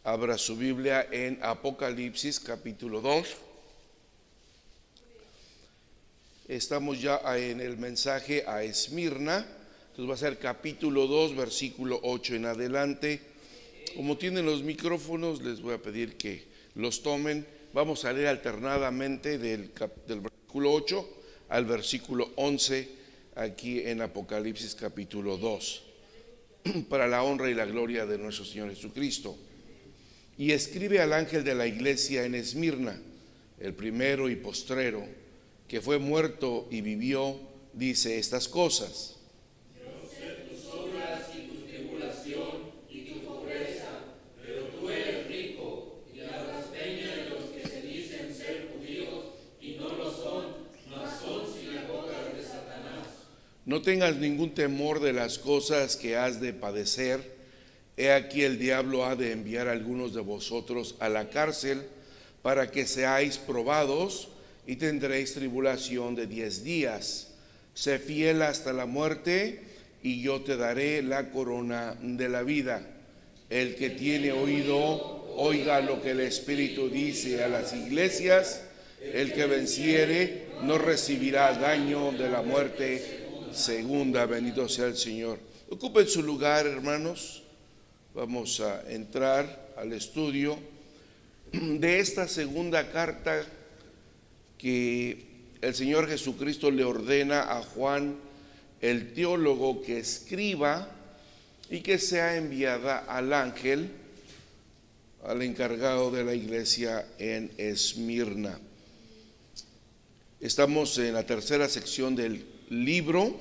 Abra su Biblia en Apocalipsis capítulo 2. Estamos ya en el mensaje a Esmirna. Entonces va a ser capítulo 2, versículo 8 en adelante. Como tienen los micrófonos, les voy a pedir que los tomen. Vamos a leer alternadamente del versículo 8 al versículo 11 aquí en Apocalipsis capítulo 2, para la honra y la gloria de nuestro Señor Jesucristo. Y escribe al ángel de la iglesia en Esmirna, el primero y postrero, que fue muerto y vivió, dice estas cosas. Yo sé tus obras y tu tribulación y tu pobreza, pero tú eres rico, y la blasfemia de los que se dicen ser judíos y no lo son, mas son sinagogas de Satanás. No tengas ningún temor de las cosas que has de padecer. He aquí el diablo ha de enviar a algunos de vosotros a la cárcel para que seáis probados y tendréis tribulación de 10 días. Sé fiel hasta la muerte y yo te daré la corona de la vida. El que tiene oído, oiga lo que el Espíritu dice a las iglesias. El que venciere no recibirá daño de la muerte segunda. Bendito sea el Señor. Ocupen su lugar, hermanos. Vamos a entrar al estudio de esta segunda carta que el Señor Jesucristo le ordena a Juan, el teólogo, que escriba y que sea enviada al ángel, al encargado de la iglesia en Esmirna. Estamos en la tercera sección del libro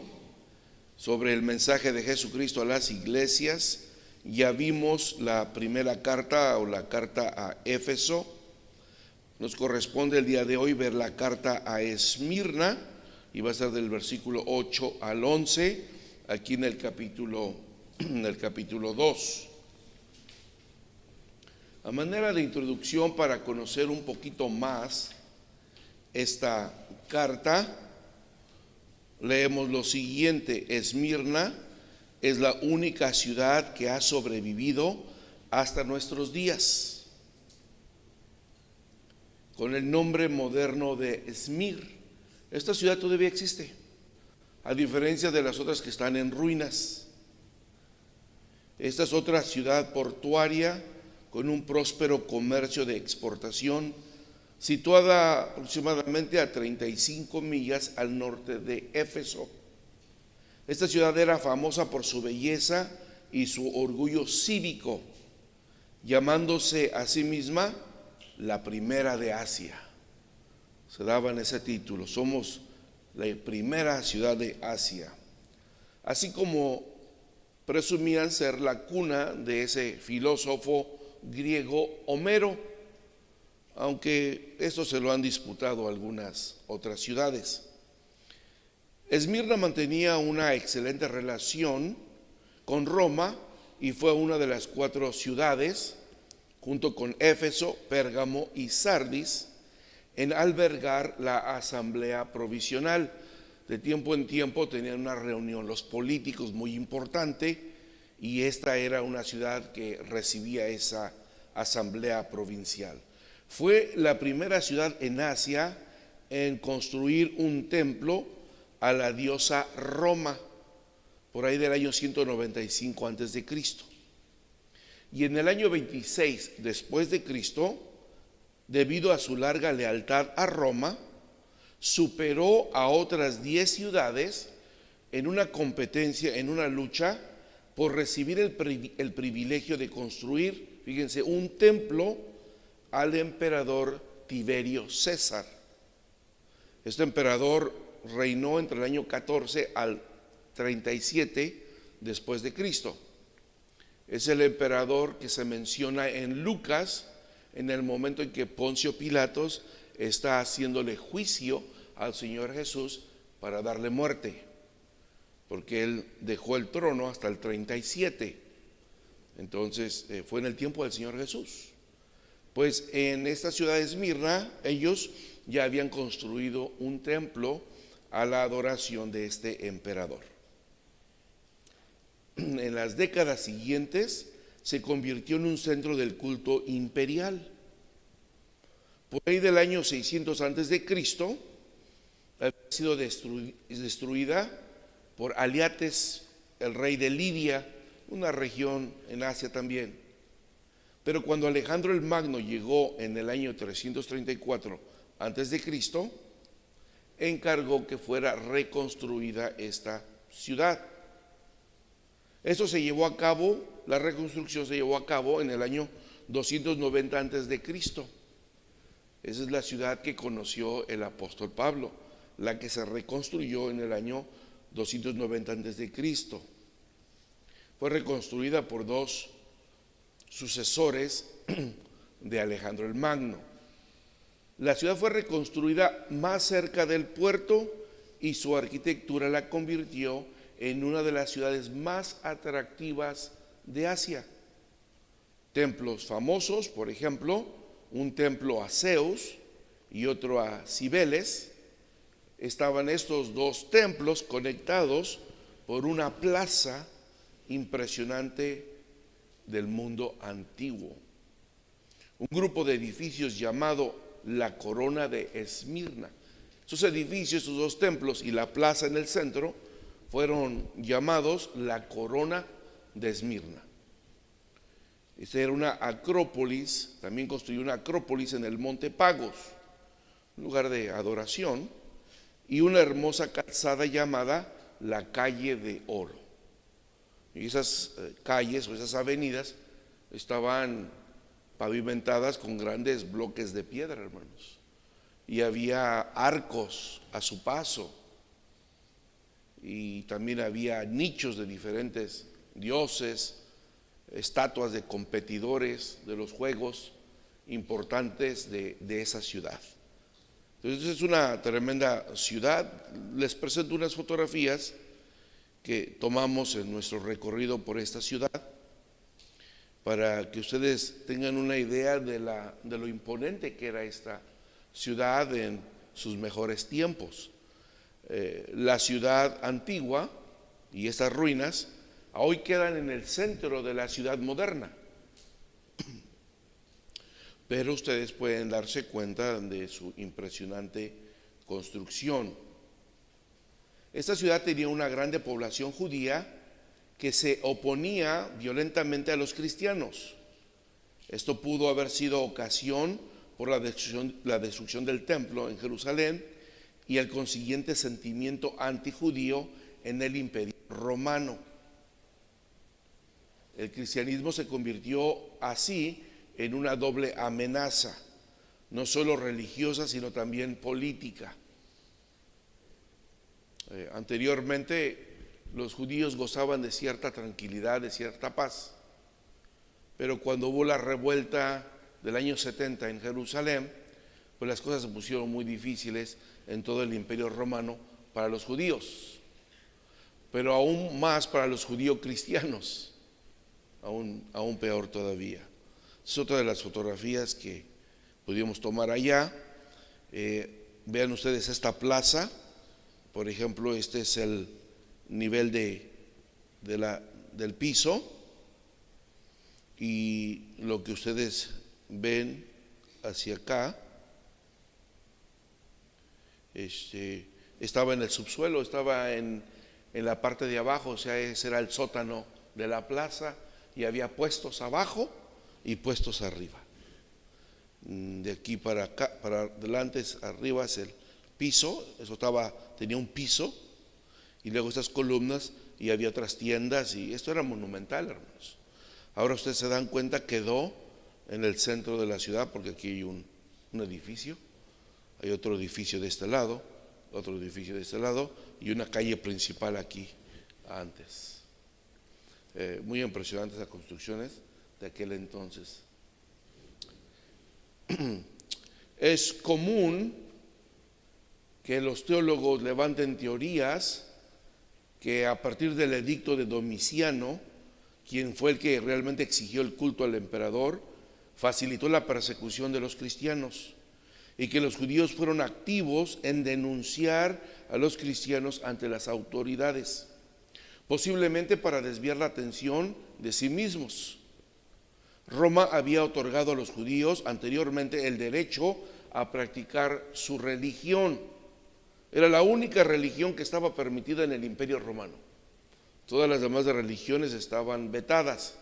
sobre el mensaje de Jesucristo a las iglesias. Ya vimos la primera carta o la carta a Éfeso. Nos corresponde el día de hoy ver la carta a Esmirna y va a ser del versículo 8 al 11 aquí en el capítulo 2. A manera de introducción, para conocer un poquito más esta carta, leemos lo siguiente. Esmirna es la única ciudad que ha sobrevivido hasta nuestros días, con el nombre moderno de Esmir. Esta ciudad todavía existe, a diferencia de las otras que están en ruinas. Esta es otra ciudad portuaria con un próspero comercio de exportación, situada aproximadamente a 35 millas al norte de Éfeso. Esta ciudad era famosa por su belleza y su orgullo cívico, llamándose a sí misma la primera de Asia. Se daban ese título: somos la primera ciudad de Asia. Así como presumían ser la cuna de ese filósofo griego Homero, aunque esto se lo han disputado algunas otras ciudades. Esmirna mantenía una excelente relación con Roma y fue una de las 4 ciudades, junto con Éfeso, Pérgamo y Sardis, en albergar la asamblea provisional. De tiempo en tiempo tenían una reunión los políticos muy importante, y esta era una ciudad que recibía esa asamblea provincial. Fue la primera ciudad en Asia en construir un templo a la diosa Roma, por ahí del año 195 antes de Cristo. Y en el año 26 después de Cristo, debido a su larga lealtad a Roma, superó a otras 10 ciudades en una competencia, en una lucha por recibir el privilegio de construir, fíjense, un templo al emperador Tiberio César. Este emperador reinó entre el año 14 al 37 después de Cristo. Es el emperador que se menciona en Lucas en el momento en que Poncio Pilatos está haciéndole juicio al Señor Jesús para darle muerte, porque él dejó el trono hasta el 37. Entonces fue en el tiempo del Señor Jesús. Pues en esta ciudad de Esmirna ellos ya habían construido un templo a la adoración de este emperador. En las décadas siguientes se convirtió en un centro del culto imperial. Por ahí del año 600 antes de Cristo, había sido destruida por Aliates, el rey de Lidia, una región en Asia también. Pero cuando Alejandro el Magno llegó en el año 334 antes de Cristo, encargó que fuera reconstruida esta ciudad. Esto se llevó a cabo, la reconstrucción se llevó a cabo en el año 290 antes de Cristo. Esa es la ciudad que conoció el apóstol Pablo, la que se reconstruyó en el año 290 antes de Cristo. Fue reconstruida por dos sucesores de Alejandro el Magno. La ciudad fue reconstruida más cerca del puerto y su arquitectura la convirtió en una de las ciudades más atractivas de Asia. Templos famosos, por ejemplo, un templo a Zeus y otro a Cibeles. Estaban estos dos templos conectados por una plaza impresionante del mundo antiguo. Un grupo de edificios llamado la Corona de Esmirna. Esos edificios, esos dos templos y la plaza en el centro fueron llamados la Corona de Esmirna. Esta era una acrópolis, también construyó una acrópolis en el monte Pagos, un lugar de adoración, y una hermosa calzada llamada la Calle de Oro. Y esas calles o esas avenidas estaban pavimentadas con grandes bloques de piedra, hermanos, y había arcos a su paso, y también había nichos de diferentes dioses, estatuas de competidores de los juegos importantes de esa ciudad. Entonces es una tremenda ciudad. Les presento unas fotografías que tomamos en nuestro recorrido por esta ciudad para que ustedes tengan una idea de lo imponente que era esta ciudad en sus mejores tiempos. La ciudad antigua y estas ruinas hoy quedan en el centro de la ciudad moderna, pero ustedes pueden darse cuenta de su impresionante construcción. Esta ciudad tenía una grande población judía que se oponía violentamente a los cristianos. Esto pudo haber sido ocasión por la destrucción del templo en Jerusalén y el consiguiente sentimiento antijudío en el Imperio Romano. El cristianismo se convirtió así en una doble amenaza, no solo religiosa, sino también política. Anteriormente, los judíos gozaban de cierta tranquilidad, de cierta paz, pero cuando hubo la revuelta del año 70 en Jerusalén, pues las cosas se pusieron muy difíciles en todo el Imperio Romano para los judíos, pero aún más para los judíos cristianos, aún peor todavía. Es otra de las fotografías que pudimos tomar allá. Vean ustedes esta plaza, por ejemplo, este es el nivel del piso, y lo que ustedes ven hacia acá estaba en el subsuelo, estaba en la parte de abajo, o sea, ese era el sótano de la plaza, y había puestos abajo y puestos arriba. De aquí para acá, para adelante, arriba es el piso, tenía un piso, y luego estas columnas, y había otras tiendas, y esto era monumental, hermanos. Ahora ustedes se dan cuenta, quedó en el centro de la ciudad, porque aquí hay un edificio, hay otro edificio de este lado, otro edificio de este lado, y una calle principal aquí antes. Muy impresionantes las construcciones de aquel entonces. Es común que los teólogos levanten teorías que a partir del edicto de Domiciano, quien fue el que realmente exigió el culto al emperador, facilitó la persecución de los cristianos, y que los judíos fueron activos en denunciar a los cristianos ante las autoridades, posiblemente para desviar la atención de sí mismos. Roma había otorgado a los judíos anteriormente el derecho a practicar su religión. Era la única religión que estaba permitida en el Imperio Romano. Todas las demás religiones estaban vetadas.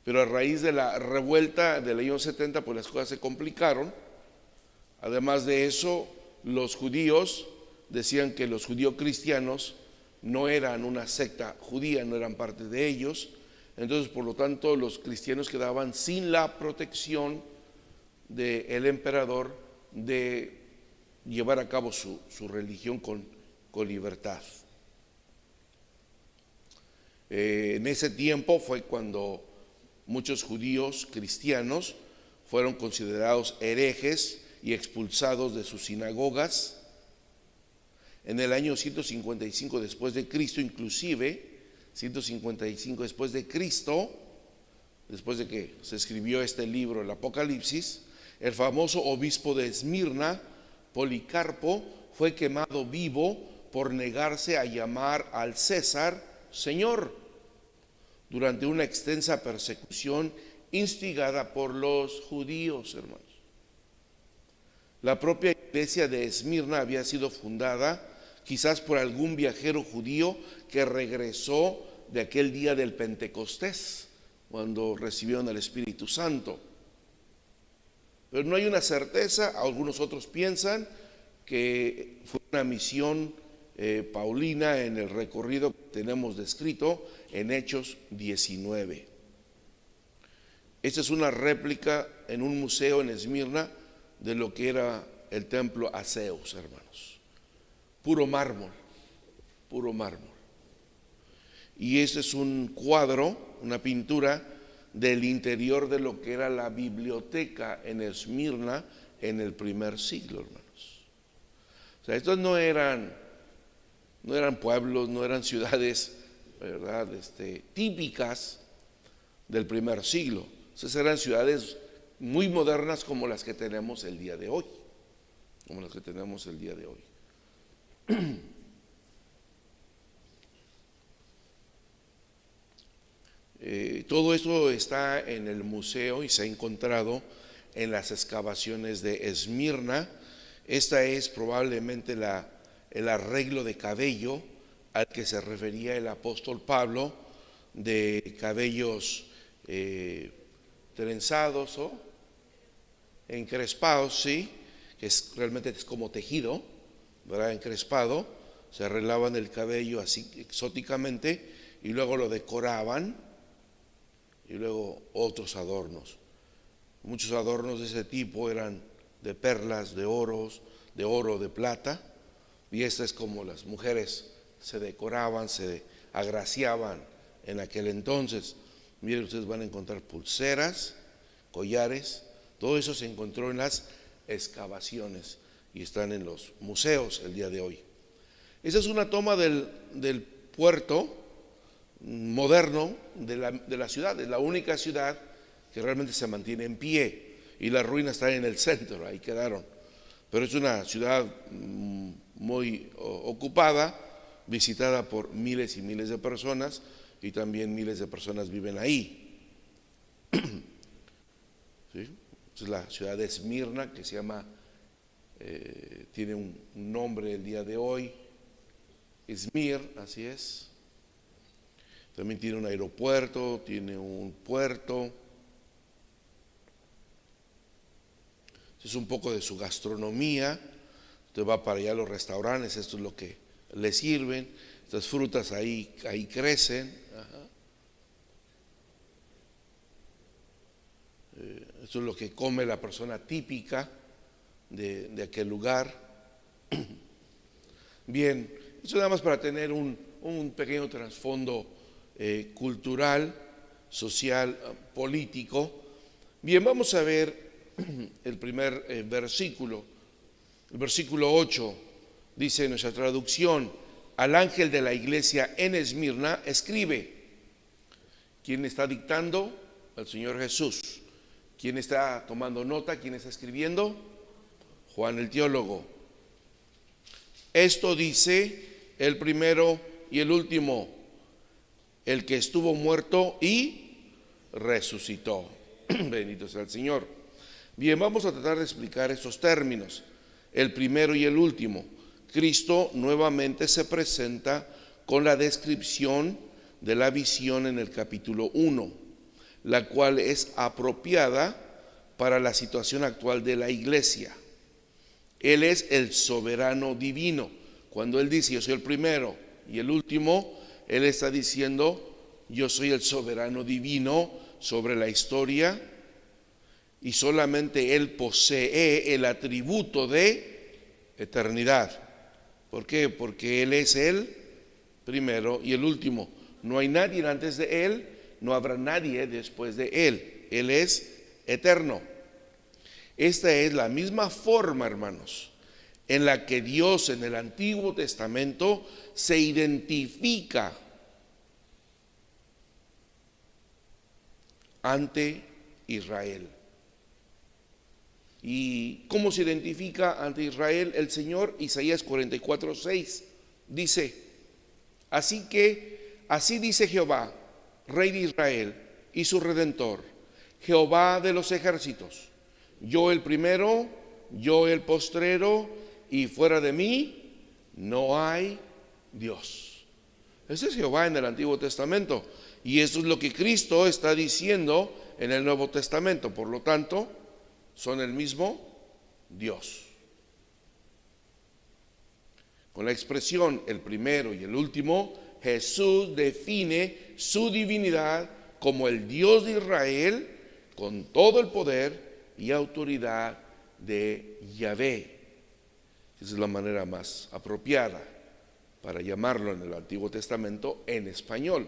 Pero a raíz de la revuelta del año 70, pues las cosas se complicaron. Además de eso, los judíos decían que los judío-cristianos no eran una secta judía, no eran parte de ellos. Entonces, por lo tanto, los cristianos quedaban sin la protección del emperador de llevar a cabo su religión con libertad. En ese tiempo fue cuando muchos judíos cristianos fueron considerados herejes y expulsados de sus sinagogas. En el año 155 después de Cristo, inclusive 155 después de Cristo, después de que se escribió este libro, el Apocalipsis, el famoso obispo de Esmirna, Policarpo, fue quemado vivo por negarse a llamar al César Señor durante una extensa persecución instigada por los judíos, hermanos. La propia iglesia de Esmirna había sido fundada quizás por algún viajero judío que regresó de aquel día del Pentecostés, cuando recibieron el Espíritu Santo. Pero no hay una certeza. Algunos otros piensan que fue una misión paulina en el recorrido que tenemos descrito en Hechos 19. Esta es una réplica en un museo en Esmirna de lo que era el templo a Zeus, hermanos. Puro mármol, puro mármol. Y este es un cuadro, una pintura del interior de lo que era la biblioteca en Esmirna en el primer siglo, hermanos. O sea, estos no eran pueblos, no eran ciudades, ¿verdad?, típicas del primer siglo. Esas eran ciudades muy modernas como las que tenemos el día de hoy, Todo esto está en el museo y se ha encontrado en las excavaciones de Esmirna. Esta es probablemente el arreglo de cabello al que se refería el apóstol Pablo, de cabellos trenzados o encrespados, sí, que realmente es como tejido, ¿verdad? Encrespado, se arreglaban el cabello así exóticamente y luego lo decoraban, y luego otros adornos. Muchos adornos de ese tipo eran de perlas, de oro, de plata, y esta es como las mujeres se decoraban, se agraciaban en aquel entonces. Miren, ustedes van a encontrar pulseras, collares, todo eso se encontró en las excavaciones y están en los museos el día de hoy. Esa es una toma del puerto moderno de la ciudad. Es la única ciudad que realmente se mantiene en pie y las ruinas están en el centro, ahí quedaron. Pero es una ciudad muy ocupada, visitada por miles y miles de personas, y también miles de personas viven ahí. ¿Sí? Es la ciudad de Esmirna, que se llama, tiene un nombre el día de hoy, Izmir, así es. También tiene un aeropuerto, tiene un puerto. Es un poco de su gastronomía. Usted va para allá a los restaurantes, esto es lo que le sirven. Estas frutas ahí crecen. Ajá. Esto es lo que come la persona típica de aquel lugar. Bien, eso nada más para tener un pequeño trasfondo cultural, social, político. Bien, vamos a ver el primer versículo. El versículo 8 dice en nuestra traducción: al ángel de la iglesia en Esmirna escribe. ¿Quién está dictando? El Señor Jesús. ¿Quién está tomando nota? ¿Quién está escribiendo? Juan el teólogo. Esto dice el primero y el último, el que estuvo muerto y resucitó. Bendito sea el Señor. Bien, vamos a tratar de explicar estos términos, el primero y el último. Cristo nuevamente se presenta con la descripción de la visión en el capítulo 1, la cual es apropiada para la situación actual de la iglesia. Él es el soberano divino. Cuando Él dice yo soy el primero y el último, Él está diciendo yo soy el soberano divino sobre la historia, y solamente Él posee el atributo de eternidad. ¿Por qué? Porque Él es el primero y el último. No hay nadie antes de Él, no habrá nadie después de Él. Él es eterno. Esta es la misma forma, hermanos, en la que Dios en el Antiguo Testamento se identifica ante Israel. ¿Y cómo se identifica ante Israel el Señor? Isaías 44:6 dice: así dice Jehová, Rey de Israel y su Redentor, Jehová de los ejércitos: yo el primero, yo el postrero, y fuera de mí no hay Dios. Ese es Jehová en el Antiguo Testamento, y eso es lo que Cristo está diciendo en el Nuevo Testamento. Por lo tanto, son el mismo Dios. Con la expresión el primero y el último, Jesús define su divinidad como el Dios de Israel, con todo el poder y autoridad de Yahvé. Esa es la manera más apropiada para llamarlo en el Antiguo Testamento en español.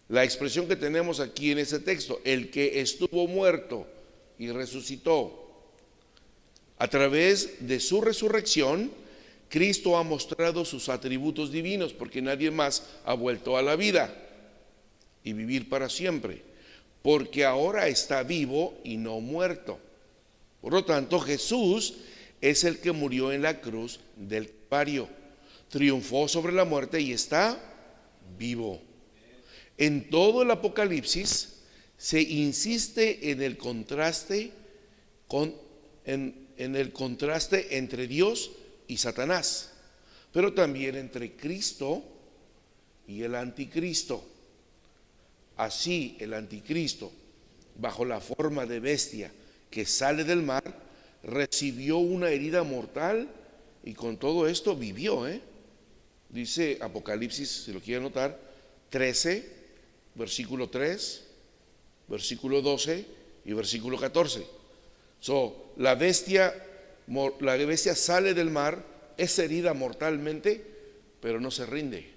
La expresión que tenemos aquí en ese texto, el que estuvo muerto y resucitó, a través de su resurrección, Cristo ha mostrado sus atributos divinos, porque nadie más ha vuelto a la vida y vivir para siempre, porque ahora está vivo y no muerto. Por lo tanto, Jesús es el que murió en la cruz del Calvario, triunfó sobre la muerte y está vivo. En todo el Apocalipsis se insiste en el contraste en el contraste entre Dios y Satanás, pero también entre Cristo y el anticristo. Así el anticristo, bajo la forma de bestia que sale del mar, recibió una herida mortal y con todo esto vivió. Dice Apocalipsis, si lo quieren notar, 13, versículo 3, versículo 12 y versículo 14. La bestia sale del mar, es herida mortalmente, pero no se rinde.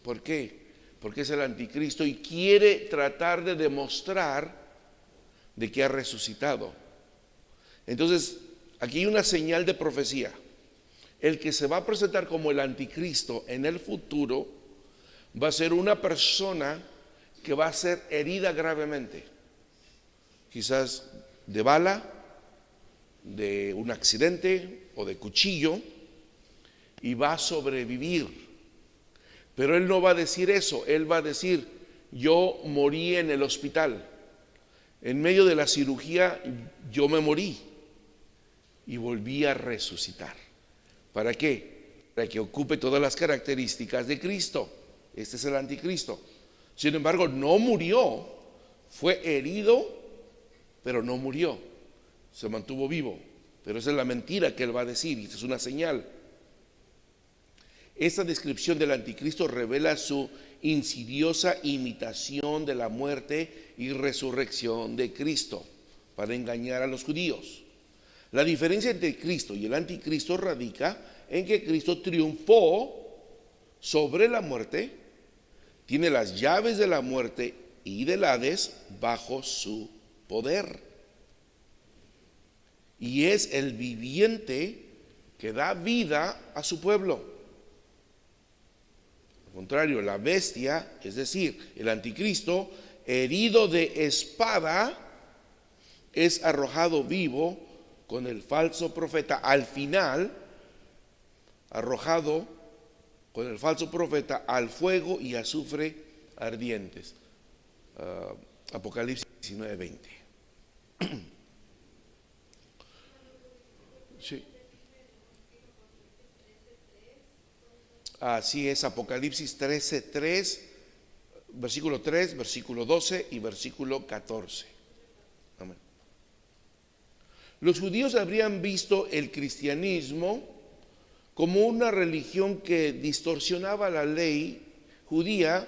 ¿Por qué? Porque es el anticristo y quiere tratar de demostrar de que ha resucitado. Entonces, aquí hay una señal de profecía. El que se va a presentar como el anticristo en el futuro va a ser una persona que va a ser herida gravemente, quizás de bala, de un accidente o de cuchillo, y va a sobrevivir. Pero él no va a decir eso, él va a decir: yo morí en el hospital, en medio de la cirugía yo me morí y volví a resucitar. ¿Para qué? Para que ocupe todas las características de Cristo. Este es el anticristo. Sin embargo, no murió, fue herido, pero no murió, se mantuvo vivo. Pero esa es la mentira que él va a decir, y esta es una señal. Esta descripción del anticristo revela su insidiosa imitación de la muerte y resurrección de Cristo para engañar a los judíos. La diferencia entre Cristo y el anticristo radica en que Cristo triunfó sobre la muerte, tiene las llaves de la muerte y del Hades bajo su poder, y es el viviente que da vida a su pueblo. Al contrario, la bestia, es decir, el anticristo, herido de espada, es arrojado vivo con el falso profeta. Al final, arrojado con el falso profeta al fuego y azufre ardientes. Apocalipsis 19:20. Sí. Así es, Apocalipsis 13:3, versículo 3, versículo 12 y versículo 14. Amén. Los judíos habrían visto el cristianismo como una religión que distorsionaba la ley judía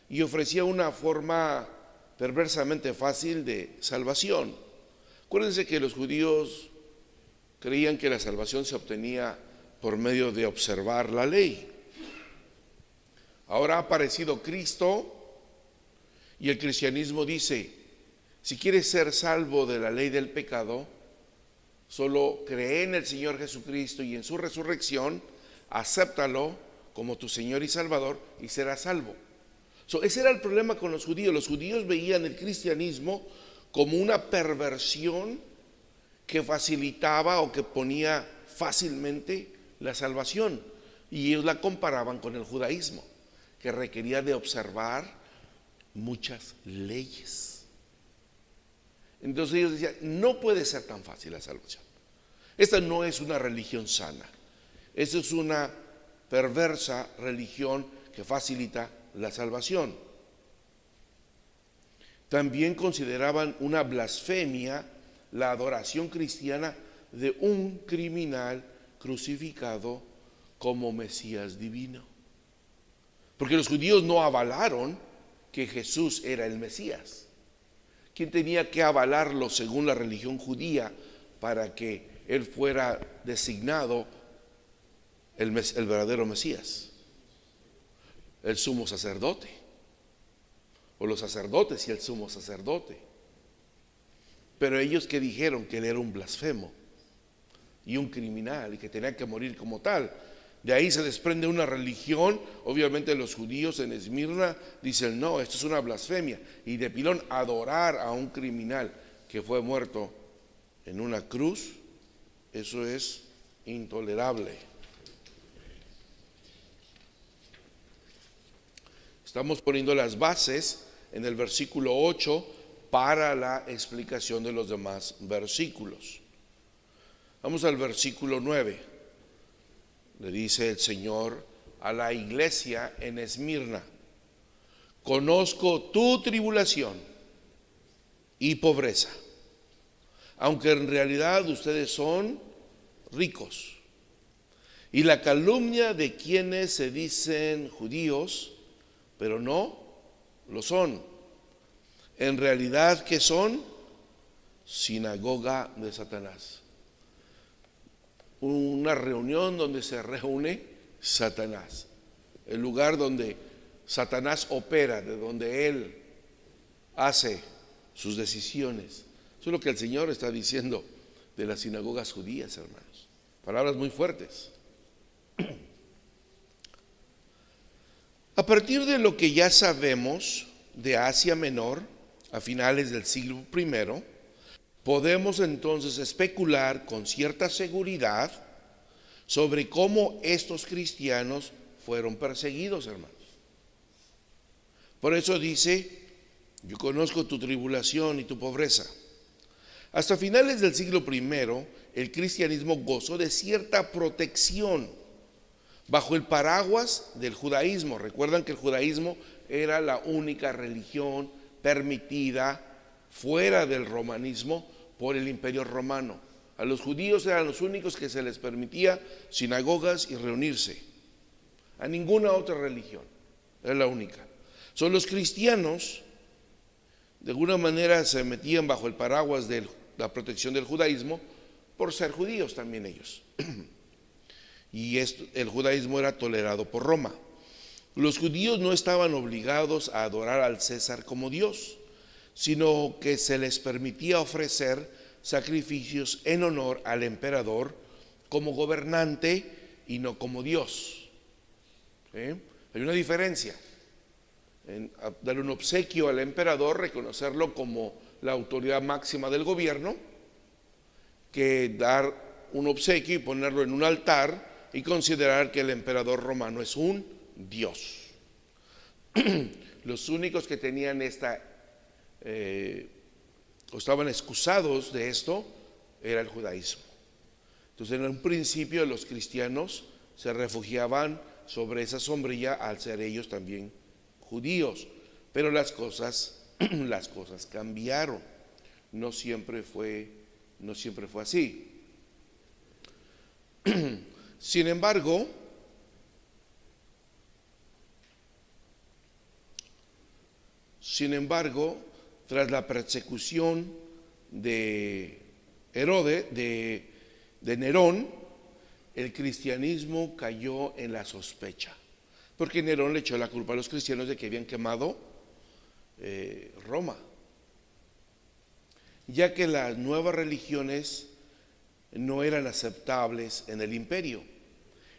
y ofrecía una forma perversamente fácil de salvación. Acuérdense que los judíos creían que la salvación se obtenía por medio de observar la ley. Ahora ha aparecido Cristo y el cristianismo dice: si quieres ser salvo de la ley del pecado, solo cree en el Señor Jesucristo y en su resurrección, acéptalo como tu Señor y Salvador y serás salvo. Ese era el problema con los judíos. Los judíos veían el cristianismo como una perversión que facilitaba o que ponía fácilmente la salvación, y ellos la comparaban con el judaísmo, que requería de observar muchas leyes. Entonces ellos decían: no puede ser tan fácil la salvación. Esta no es una religión sana. Esta es una perversa religión que facilita la salvación. También consideraban una blasfemia la adoración cristiana de un criminal crucificado como Mesías divino. Porque los judíos no avalaron que Jesús era el Mesías. ¿Quién tenía que avalarlo según la religión judía para que él fuera designado el verdadero Mesías? El sumo sacerdote, o los sacerdotes y el sumo sacerdote. Pero ellos que dijeron que él era un blasfemo y un criminal y que tenía que morir como tal. De ahí se desprende una religión. Obviamente los judíos en Esmirna dicen: no, esto es una blasfemia. Y de pilón, adorar a un criminal que fue muerto en una cruz, eso es intolerable. Estamos poniendo las bases en el versículo 8 para la explicación de los demás versículos. Vamos al versículo 9. Le dice el Señor a la iglesia en Esmirna: conozco tu tribulación y pobreza, aunque en realidad ustedes son ricos, y la calumnia de quienes se dicen judíos, pero no lo son. En realidad, ¿qué son? Sinagoga de Satanás. Una reunión donde se reúne Satanás, el lugar donde Satanás opera, de donde él hace sus decisiones. Eso es lo que el Señor está diciendo de las sinagogas judías, hermanos. Palabras muy fuertes. A partir de lo que ya sabemos de Asia Menor a finales del siglo I, podemos entonces especular con cierta seguridad sobre cómo estos cristianos fueron perseguidos, hermanos. Por eso dice: yo conozco tu tribulación y tu pobreza. Hasta finales del siglo I, el cristianismo gozó de cierta protección bajo el paraguas del judaísmo. Recuerdan que el judaísmo era la única religión permitida fuera del romanismo por el Imperio Romano. A los judíos eran los únicos que se les permitía sinagogas y reunirse. A ninguna otra religión, era la única. Son los cristianos, de alguna manera, se metían bajo el paraguas de la protección del judaísmo por ser judíos también ellos. Y el judaísmo era tolerado por Roma. Los judíos no estaban obligados a adorar al César como Dios, sino que se les permitía ofrecer sacrificios en honor al emperador como gobernante y no como Dios. ¿Sí? Hay una diferencia en dar un obsequio al emperador, reconocerlo como la autoridad máxima del gobierno, que dar un obsequio y ponerlo en un altar y considerar que el emperador romano es un Dios. Los únicos que tenían esta o estaban excusados de esto, era el judaísmo. Entonces, en un principio los cristianos se refugiaban sobre esa sombrilla al ser ellos también judíos, pero las cosas cambiaron. No siempre fue así. Sin embargo, tras la persecución de Herodes, de Nerón, el cristianismo cayó en la sospecha, porque Nerón le echó la culpa a los cristianos de que habían quemado Roma, ya que las nuevas religiones no eran aceptables en el imperio,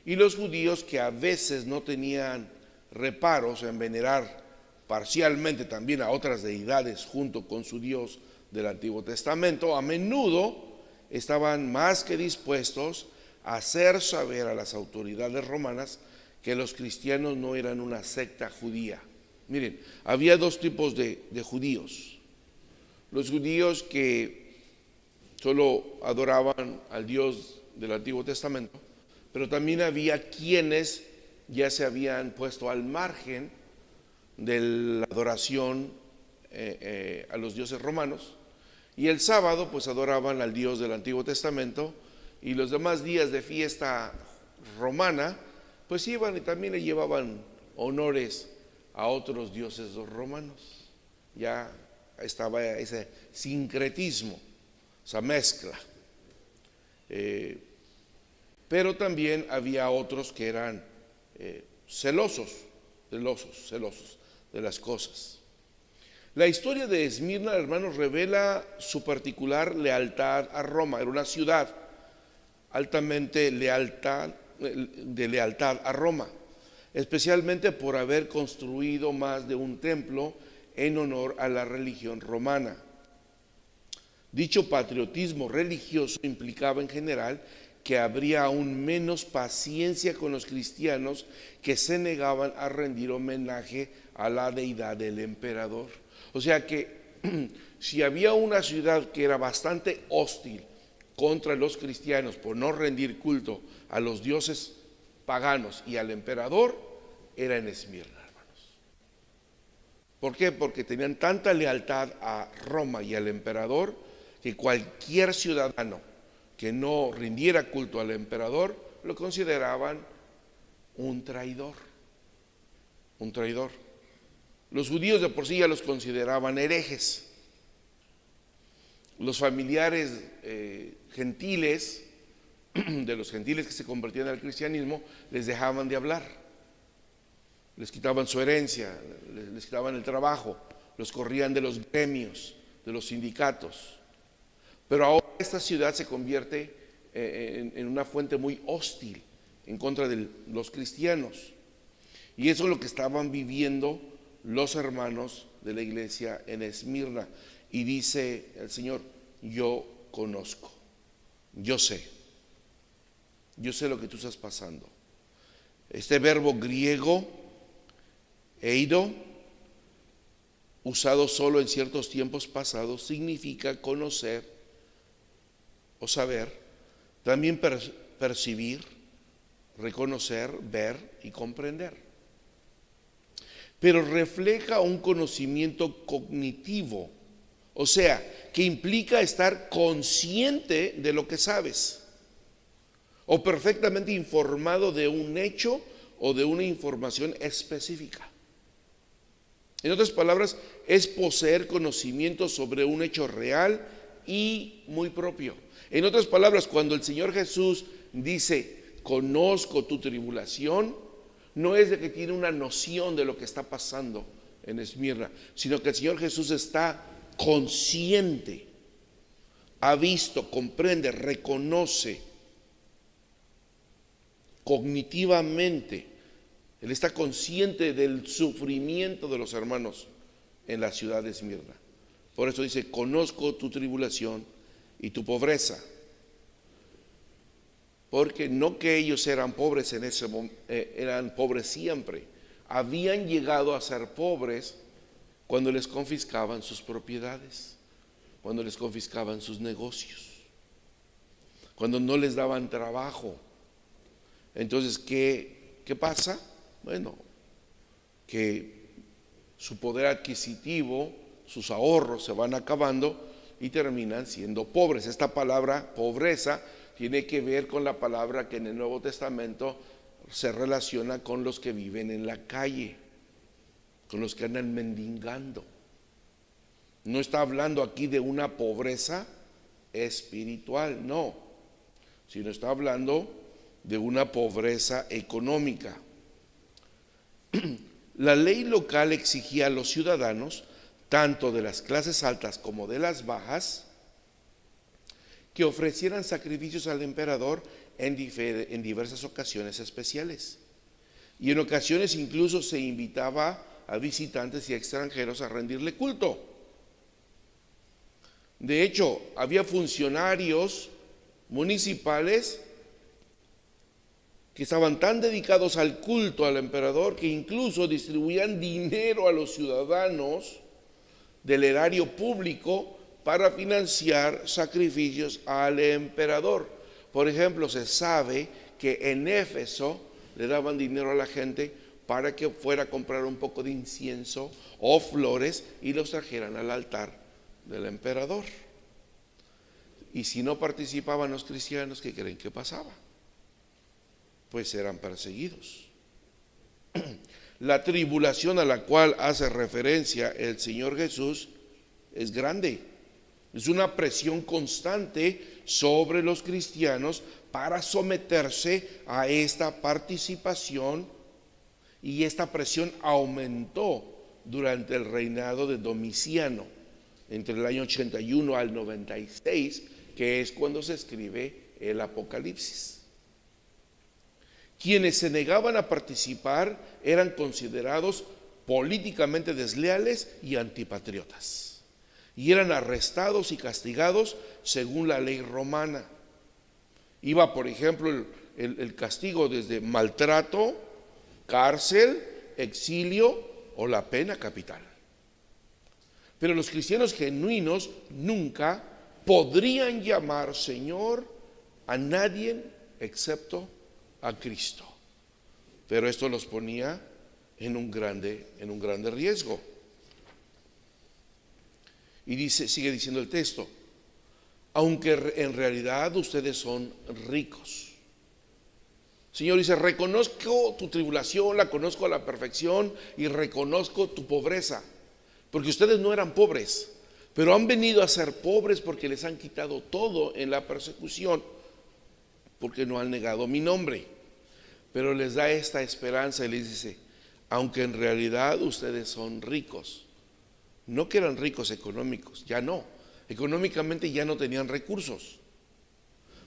y los judíos, que a veces no tenían reparos en venerar parcialmente también a otras deidades junto con su Dios del Antiguo Testamento, a menudo estaban más que dispuestos a hacer saber a las autoridades romanas que los cristianos no eran una secta judía. Miren, había dos tipos de judíos: los judíos que solo adoraban al Dios del Antiguo Testamento, pero también había quienes ya se habían puesto al margen de la adoración a los dioses romanos, y el sábado pues adoraban al Dios del Antiguo Testamento, y los demás días de fiesta romana pues iban y también le llevaban honores a otros dioses romanos. Ya estaba ese sincretismo, esa mezcla. Pero también había otros que eran celosos de las cosas. La historia de Esmirna, hermanos, revela su particular lealtad a Roma. Era una ciudad altamente de lealtad a Roma, especialmente por haber construido más de un templo en honor a la religión romana. Dicho patriotismo religioso implicaba en general que habría aún menos paciencia con los cristianos que se negaban a rendir homenaje a la deidad del emperador. O sea que si había una ciudad que era bastante hostil contra los cristianos por no rendir culto a los dioses paganos y al emperador, era en Esmirna, hermanos. ¿Por qué? Porque tenían tanta lealtad a Roma y al emperador que cualquier ciudadano que no rindiera culto al emperador lo consideraban un traidor. Los judíos de por sí ya los consideraban herejes. Los familiares gentiles, de los gentiles que se convertían al cristianismo, les dejaban de hablar, les quitaban su herencia, les quitaban el trabajo, los corrían de los gremios, de los sindicatos. Pero ahora esta ciudad se convierte en una fuente muy hostil en contra de los cristianos. Y eso es lo que estaban viviendo los hermanos de la iglesia en Esmirna. Y dice el Señor: yo conozco, yo sé lo que tú estás pasando. Este verbo griego, eido, usado solo en ciertos tiempos pasados, significa conocer o saber, también percibir, reconocer, ver y comprender. Pero refleja un conocimiento cognitivo, o sea, que implica estar consciente de lo que sabes, o perfectamente informado de un hecho o de una información específica. En otras palabras, es poseer conocimiento sobre un hecho real y muy propio. En otras palabras, cuando el Señor Jesús dice: conozco tu tribulación, no es de que tiene una noción de lo que está pasando en Esmirna, sino que el Señor Jesús está consciente, ha visto, comprende, reconoce cognitivamente. Él está consciente del sufrimiento de los hermanos en la ciudad de Esmirna. Por eso dice: conozco tu tribulación y tu pobreza. Porque no que ellos eran pobres en ese momento, eran pobres siempre. Habían llegado a ser pobres cuando les confiscaban sus propiedades, cuando les confiscaban sus negocios, cuando no les daban trabajo. Entonces, ¿qué pasa? Bueno, que su poder adquisitivo, sus ahorros se van acabando y terminan siendo pobres. Esta palabra pobreza tiene que ver con la palabra que en el Nuevo Testamento se relaciona con los que viven en la calle, con los que andan mendigando. No está hablando aquí de una pobreza espiritual, no, sino está hablando de una pobreza económica. La ley local exigía a los ciudadanos, tanto de las clases altas como de las bajas, que ofrecieran sacrificios al emperador en diversas ocasiones especiales. Y en ocasiones incluso se invitaba a visitantes y extranjeros a rendirle culto. De hecho, había funcionarios municipales que estaban tan dedicados al culto al emperador que incluso distribuían dinero a los ciudadanos del erario público para financiar sacrificios al emperador. Por ejemplo, se sabe que en Éfeso le daban dinero a la gente para que fuera a comprar un poco de incienso o flores y los trajeran al altar del emperador. Y si no participaban los cristianos, ¿qué creen que pasaba? Pues eran perseguidos. La tribulación a la cual hace referencia el Señor Jesús es grande. Es una presión constante sobre los cristianos para someterse a esta participación, y esta presión aumentó durante el reinado de Domiciano, entre el año 81 al 96, que es cuando se escribe el Apocalipsis. Quienes se negaban a participar eran considerados políticamente desleales y antipatriotas, y eran arrestados y castigados según la ley romana. Iba, por ejemplo, el castigo desde maltrato, cárcel, exilio o la pena capital. Pero los cristianos genuinos nunca podrían llamar Señor a nadie excepto a Cristo. Pero esto los ponía en un grande riesgo. Y sigue diciendo el texto: aunque en realidad ustedes son ricos. Señor dice: reconozco tu tribulación, la conozco a la perfección, y reconozco tu pobreza, porque ustedes no eran pobres, pero han venido a ser pobres porque les han quitado todo en la persecución, porque no han negado mi nombre. Pero les da esta esperanza y les dice: aunque en realidad ustedes son ricos. No que eran ricos económicos, ya no. Económicamente ya no tenían recursos.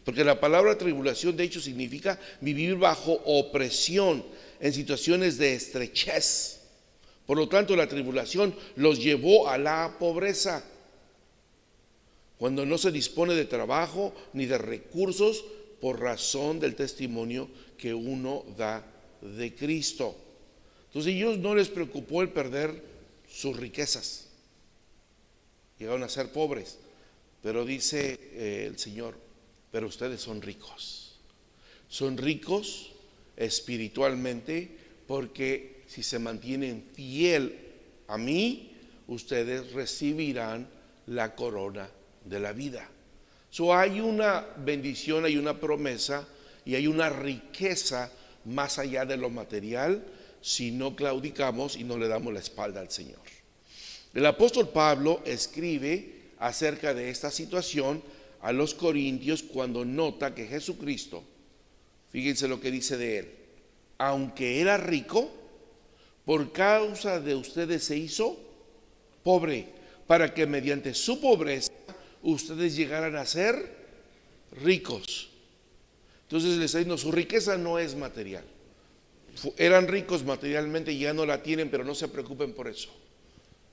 Porque la palabra tribulación de hecho significa vivir bajo opresión, en situaciones de estrechez. Por lo tanto, la tribulación los llevó a la pobreza. Cuando no se dispone de trabajo ni de recursos por razón del testimonio que uno da de Cristo. Entonces, a ellos no les preocupó el perder sus riquezas. Llegaron a ser pobres. Pero dice el Señor: pero ustedes son ricos. Son ricos espiritualmente, porque si se mantienen fiel a mí, ustedes recibirán la corona de la vida. Hay una bendición, hay una promesa y hay una riqueza más allá de lo material si no claudicamos y no le damos la espalda al Señor. El apóstol Pablo escribe acerca de esta situación a los corintios cuando nota que Jesucristo, fíjense lo que dice de él: aunque era rico, por causa de ustedes se hizo pobre, para que mediante su pobreza ustedes llegaran a ser ricos. Entonces les está diciendo: su riqueza no es material. Eran ricos materialmente y ya no la tienen, pero no se preocupen por eso.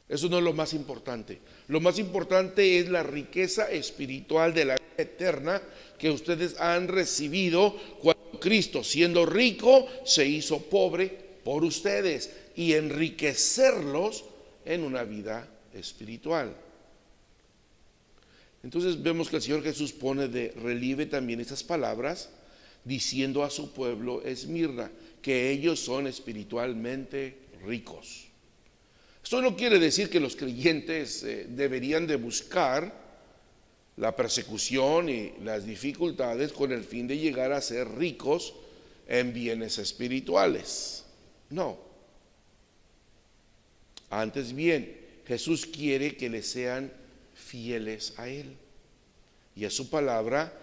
Eso no es lo más importante. Lo más importante es la riqueza espiritual de la vida eterna que ustedes han recibido cuando Cristo, siendo rico, se hizo pobre por ustedes, y enriquecerlos en una vida espiritual. Entonces vemos que el Señor Jesús pone de relieve también estas palabras, diciendo a su pueblo Esmirna que ellos son espiritualmente ricos. Esto no quiere decir que los creyentes deberían de buscar la persecución y las dificultades con el fin de llegar a ser ricos en bienes espirituales. No. Antes bien, Jesús quiere que le sean fieles a Él y a su palabra,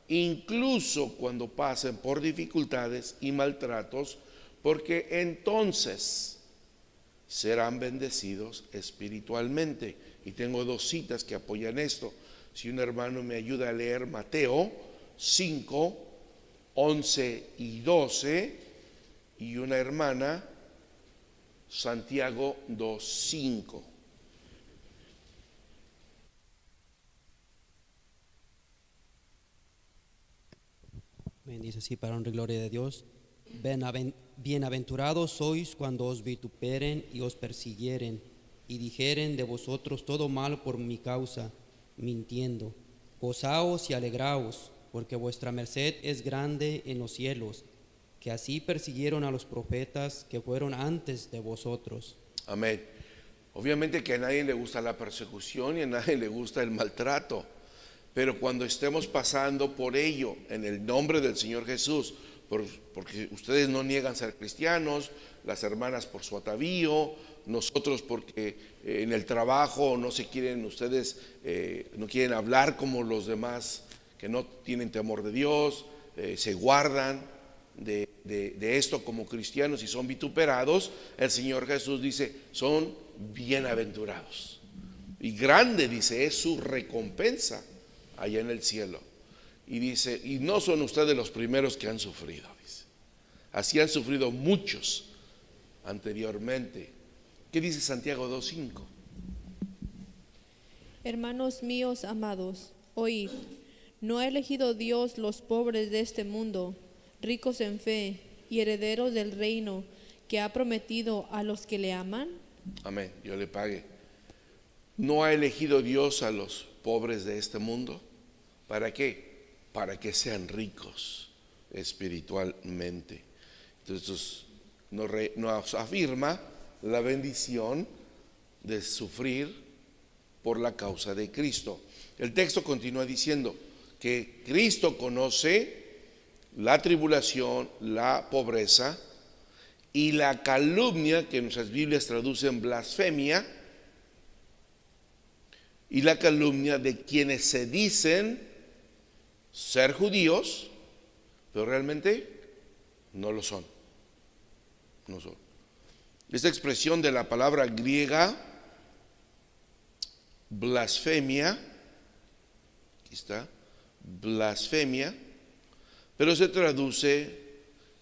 incluso cuando pasen por dificultades y maltratos, porque entonces serán bendecidos espiritualmente. Y tengo dos citas que apoyan esto. Si un hermano me ayuda a leer Mateo 5, 11 y 12, y una hermana Santiago 2, 5. Dice así, para honra y gloria de Dios. Bienaventurados sois cuando os vituperen y os persiguieren y dijeren de vosotros todo mal por mi causa, mintiendo. Gozaos y alegraos, porque vuestra merced es grande en los cielos, que así persiguieron a los profetas que fueron antes de vosotros. Amén. Obviamente que a nadie le gusta la persecución y a nadie le gusta el maltrato, pero cuando estemos pasando por ello, en el nombre del Señor Jesús, porque ustedes no niegan ser cristianos, las hermanas por su atavío, nosotros porque en el trabajo no se quieren ustedes, no quieren hablar como los demás que no tienen temor de Dios, se guardan de esto como cristianos y son vituperados. El Señor Jesús dice, son bienaventurados. Y grande, dice, es su recompensa allá en el cielo. Y dice, y no son ustedes los primeros que han sufrido, dice. Así han sufrido muchos anteriormente. ¿Qué dice Santiago 2:5? Hermanos míos amados, oíd, ¿no ha elegido Dios los pobres de este mundo, ricos en fe y herederos del reino que ha prometido a los que le aman? Amén, Dios le pague. ¿No ha elegido Dios a los pobres de este mundo? ¿Para qué? Para que sean ricos espiritualmente. Entonces nos afirma la bendición de sufrir por la causa de Cristo. El texto continúa diciendo que Cristo conoce la tribulación, la pobreza y la calumnia, que nuestras Biblias traducen blasfemia, y la calumnia de quienes se dicen ser judíos, pero realmente no lo son. No son. Esta expresión de la palabra griega blasfemia, aquí está, blasfemia, pero se traduce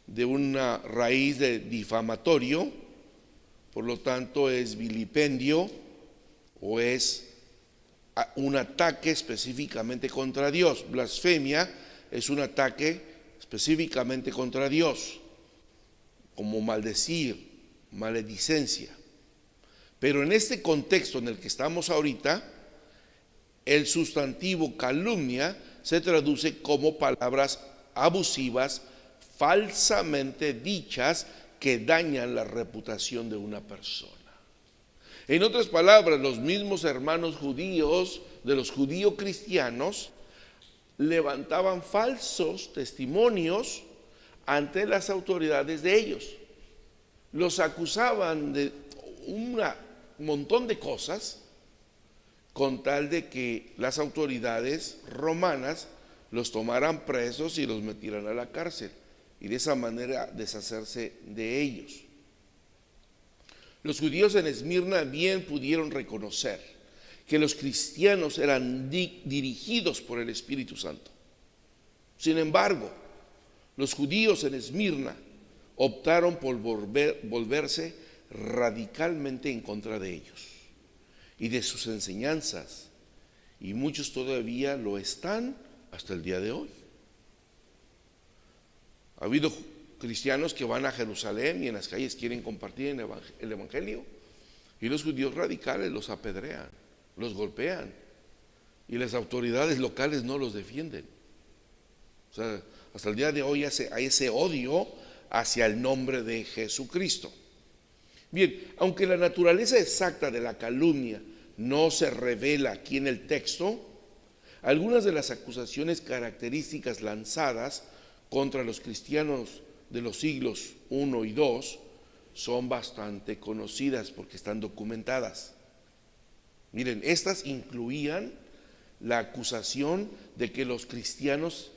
de una raíz de difamatorio, por lo tanto es vilipendio o es un ataque específicamente contra Dios. Blasfemia es un ataque específicamente contra Dios, como maldecir, maledicencia. Pero en este contexto en el que estamos ahorita, el sustantivo calumnia se traduce como palabras abusivas, falsamente dichas, que dañan la reputación de una persona. En otras palabras, los mismos hermanos judíos, de los judíos cristianos, levantaban falsos testimonios ante las autoridades de ellos. Los acusaban de un montón de cosas con tal de que las autoridades romanas los tomaran presos y los metieran a la cárcel y de esa manera deshacerse de ellos. Los judíos en Esmirna bien pudieron reconocer que los cristianos eran dirigidos por el Espíritu Santo. Sin embargo, los judíos en Esmirna optaron por volverse radicalmente en contra de ellos y de sus enseñanzas, y muchos todavía lo están hasta el día de hoy. Ha habido cristianos que van a Jerusalén y en las calles quieren compartir el Evangelio, Y los judíos radicales los apedrean, los golpean, y las autoridades locales no los defienden. O sea, hasta el día de hoy hay ese odio hacia el nombre de Jesucristo. Bien, aunque la naturaleza exacta de la calumnia no se revela aquí en el texto, algunas de las acusaciones características lanzadas contra los cristianos de los siglos I y II son bastante conocidas porque están documentadas. Miren, estas incluían la acusación de que los cristianos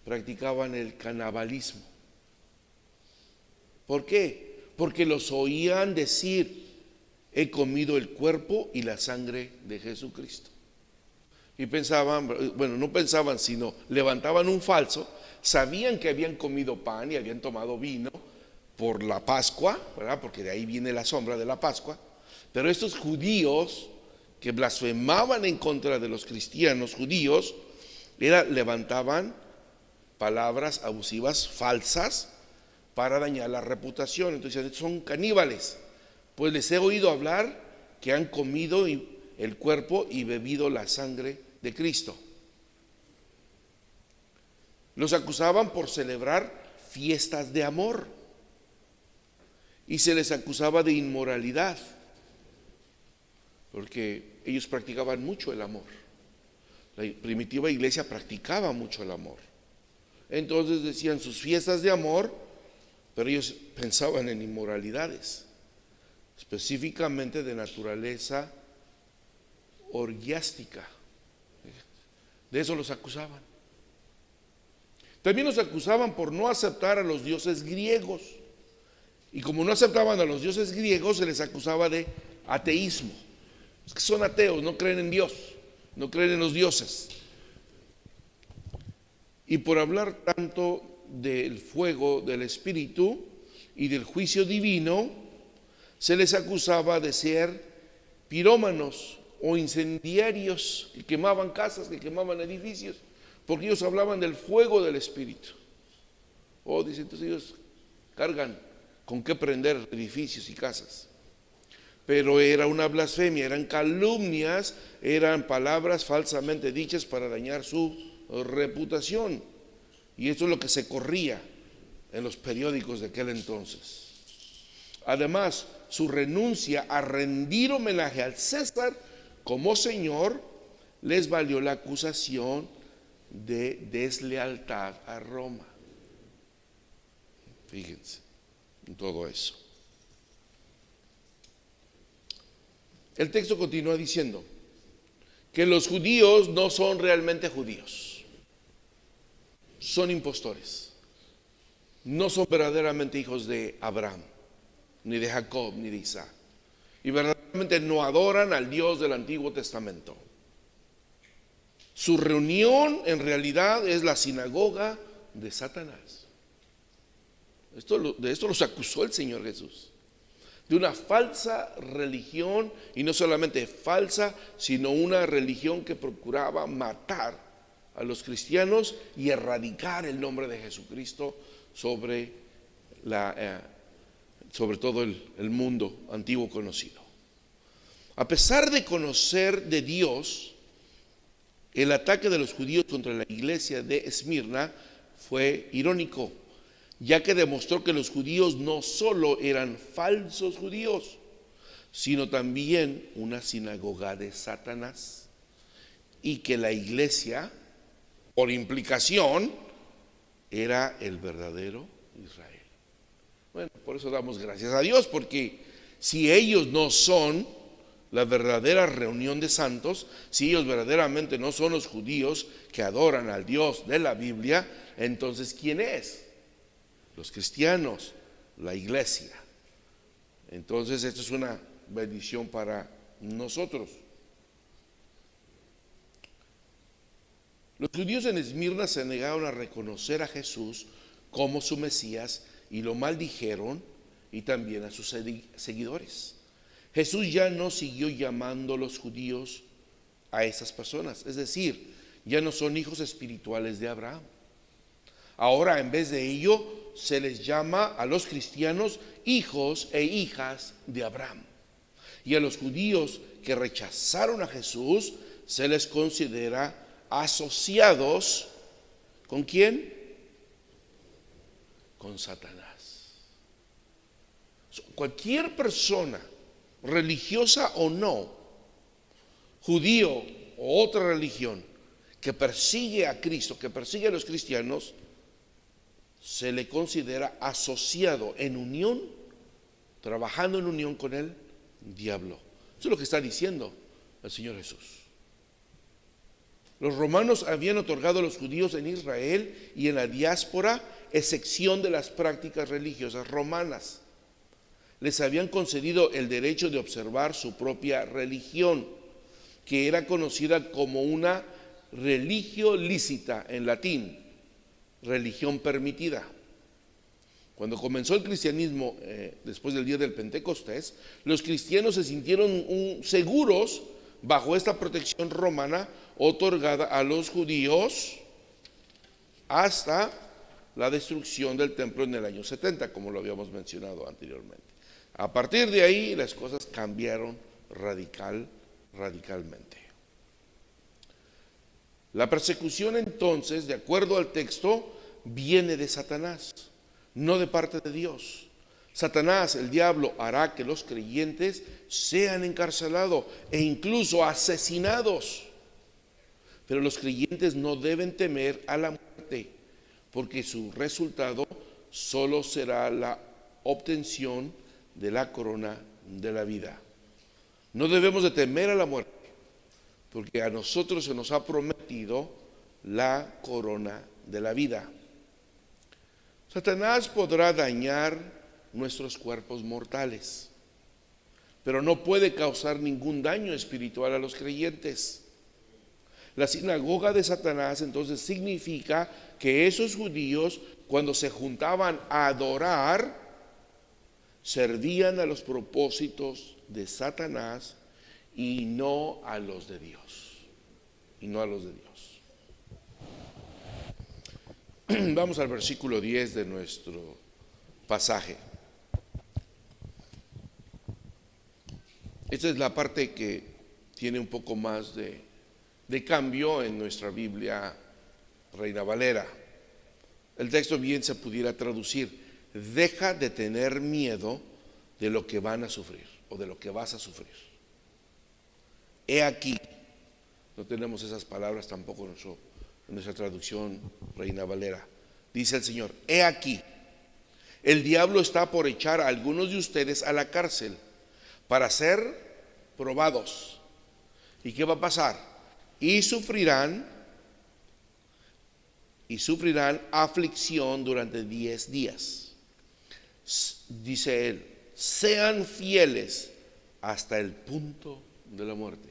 practicaban el canibalismo. ¿Por qué? Porque los oían decir: he comido el cuerpo y la sangre de Jesucristo. Y pensaban, bueno, no pensaban, sino levantaban un falso. Sabían que habían comido pan y habían tomado vino por la Pascua, ¿verdad? Porque de ahí viene la sombra de la Pascua. Pero estos judíos que blasfemaban en contra de los cristianos judíos, levantaban palabras abusivas falsas para dañar la reputación. Entonces son caníbales, pues les he oído hablar que han comido el cuerpo y bebido la sangre de Cristo. Los acusaban por celebrar fiestas de amor y se les acusaba de inmoralidad, porque ellos practicaban mucho el amor. La primitiva iglesia practicaba mucho el amor. Entonces decían sus fiestas de amor, pero ellos pensaban en inmoralidades, específicamente de naturaleza orgiástica. De eso los acusaban. También los acusaban por no aceptar a los dioses griegos. Y como no aceptaban a los dioses griegos, se les acusaba de ateísmo. Es que son ateos, no creen en Dios, no creen en los dioses. Y por hablar tanto del fuego del Espíritu y del juicio divino, se les acusaba de ser pirómanos o incendiarios que quemaban casas, que quemaban edificios, porque ellos hablaban del fuego del Espíritu. Dicen, entonces ellos cargan con qué prender edificios y casas. Pero era una blasfemia, eran calumnias, eran palabras falsamente dichas para dañar su reputación. Y esto es lo que se corría en los periódicos de aquel entonces. Además, su renuncia a rendir homenaje al César como Señor les valió la acusación de deslealtad a Roma. Fíjense en todo eso. El texto continúa diciendo que los judíos no son realmente judíos, son impostores, no son verdaderamente hijos de Abraham, ni de Jacob, ni de Isaac, y verdaderamente no adoran al Dios del Antiguo Testamento. Su reunión en realidad es la sinagoga de Satanás. De esto los acusó el Señor Jesús, de una falsa religión, y no solamente falsa, sino una religión que procuraba matar a los cristianos y erradicar el nombre de Jesucristo sobre todo el mundo antiguo conocido. A pesar de conocer de Dios, el ataque de los judíos contra la iglesia de Esmirna fue irónico, ya que demostró que los judíos no solo eran falsos judíos, sino también una sinagoga de Satanás, y que la iglesia, por implicación, era el verdadero Israel. Bueno, por eso damos gracias a Dios, porque si ellos no son la verdadera reunión de santos, si ellos verdaderamente no son los judíos que adoran al Dios de la Biblia, entonces ¿quién es? Los cristianos, la iglesia. Entonces esto es una bendición para nosotros. Los judíos en Esmirna se negaron a reconocer a Jesús como su Mesías y lo maldijeron, y también a sus seguidores. Jesús ya no siguió llamando a los judíos a esas personas, es decir, ya no son hijos espirituales de Abraham. Ahora, en vez de ello, se les llama a los cristianos hijos e hijas de Abraham. Y a los judíos que rechazaron a Jesús se les considera asociados ¿con quién? Con Satanás. Cualquier persona, religiosa o no, judío o otra religión, que persigue a Cristo, que persigue a los cristianos, se le considera asociado en unión, trabajando en unión con el diablo. Eso es lo que está diciendo el Señor Jesús. Los romanos habían otorgado a los judíos en Israel y en la diáspora excepción de las prácticas religiosas romanas. Les habían concedido el derecho de observar su propia religión, que era conocida como una religio licita en latín, religión permitida. Cuando comenzó el cristianismo después del día del Pentecostés, los cristianos se sintieron seguros bajo esta protección romana otorgada a los judíos hasta la destrucción del templo en el año 70, como lo habíamos mencionado anteriormente. A partir de ahí las cosas cambiaron radicalmente. La persecución entonces, de acuerdo al texto, viene de Satanás, no de parte de Dios. Satanás, el diablo, hará que los creyentes sean encarcelados e incluso asesinados. Pero los creyentes no deben temer a la muerte, porque su resultado solo será la obtención de la corona de la vida. No debemos de temer a la muerte, porque a nosotros se nos ha prometido la corona de la vida. Satanás podrá dañar nuestros cuerpos mortales, pero no puede causar ningún daño espiritual a los creyentes. La sinagoga de Satanás entonces significa que esos judíos, cuando se juntaban a adorar, servían a los propósitos de Satanás y no a los de Dios. Vamos al versículo 10 de nuestro pasaje. Esta es la parte que tiene un poco más de cambio en nuestra Biblia Reina Valera. El texto bien se pudiera traducir: deja de tener miedo de lo que van a sufrir o de lo que vas a sufrir. He aquí, no tenemos esas palabras tampoco en nuestra traducción Reina Valera. Dice el Señor: he aquí, el diablo está por echar a algunos de ustedes a la cárcel para ser probados. ¿Y qué va a pasar? Y sufrirán aflicción durante 10 días. Dice él: sean fieles hasta el punto de la muerte.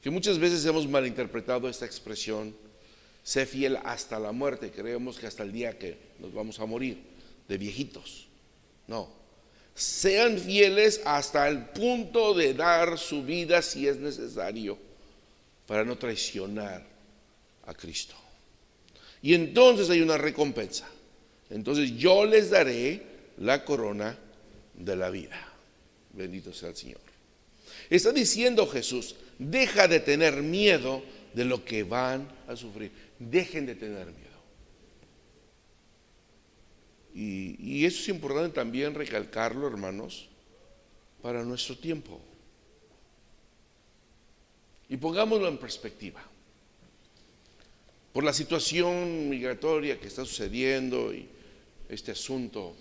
Que muchas veces hemos malinterpretado esta expresión, sé fiel hasta la muerte. Creemos que hasta el día que nos vamos a morir de viejitos. No, sean fieles hasta el punto de dar su vida si es necesario, para no traicionar a Cristo. Y entonces hay una recompensa. Entonces yo les daré la corona de la vida. Bendito sea el Señor. Está diciendo Jesús: deja de tener miedo de lo que van a sufrir. Dejen de tener miedo. Y eso es importante también recalcarlo, hermanos, para nuestro tiempo. Y pongámoslo en perspectiva. Por la situación migratoria que está sucediendo y este asunto,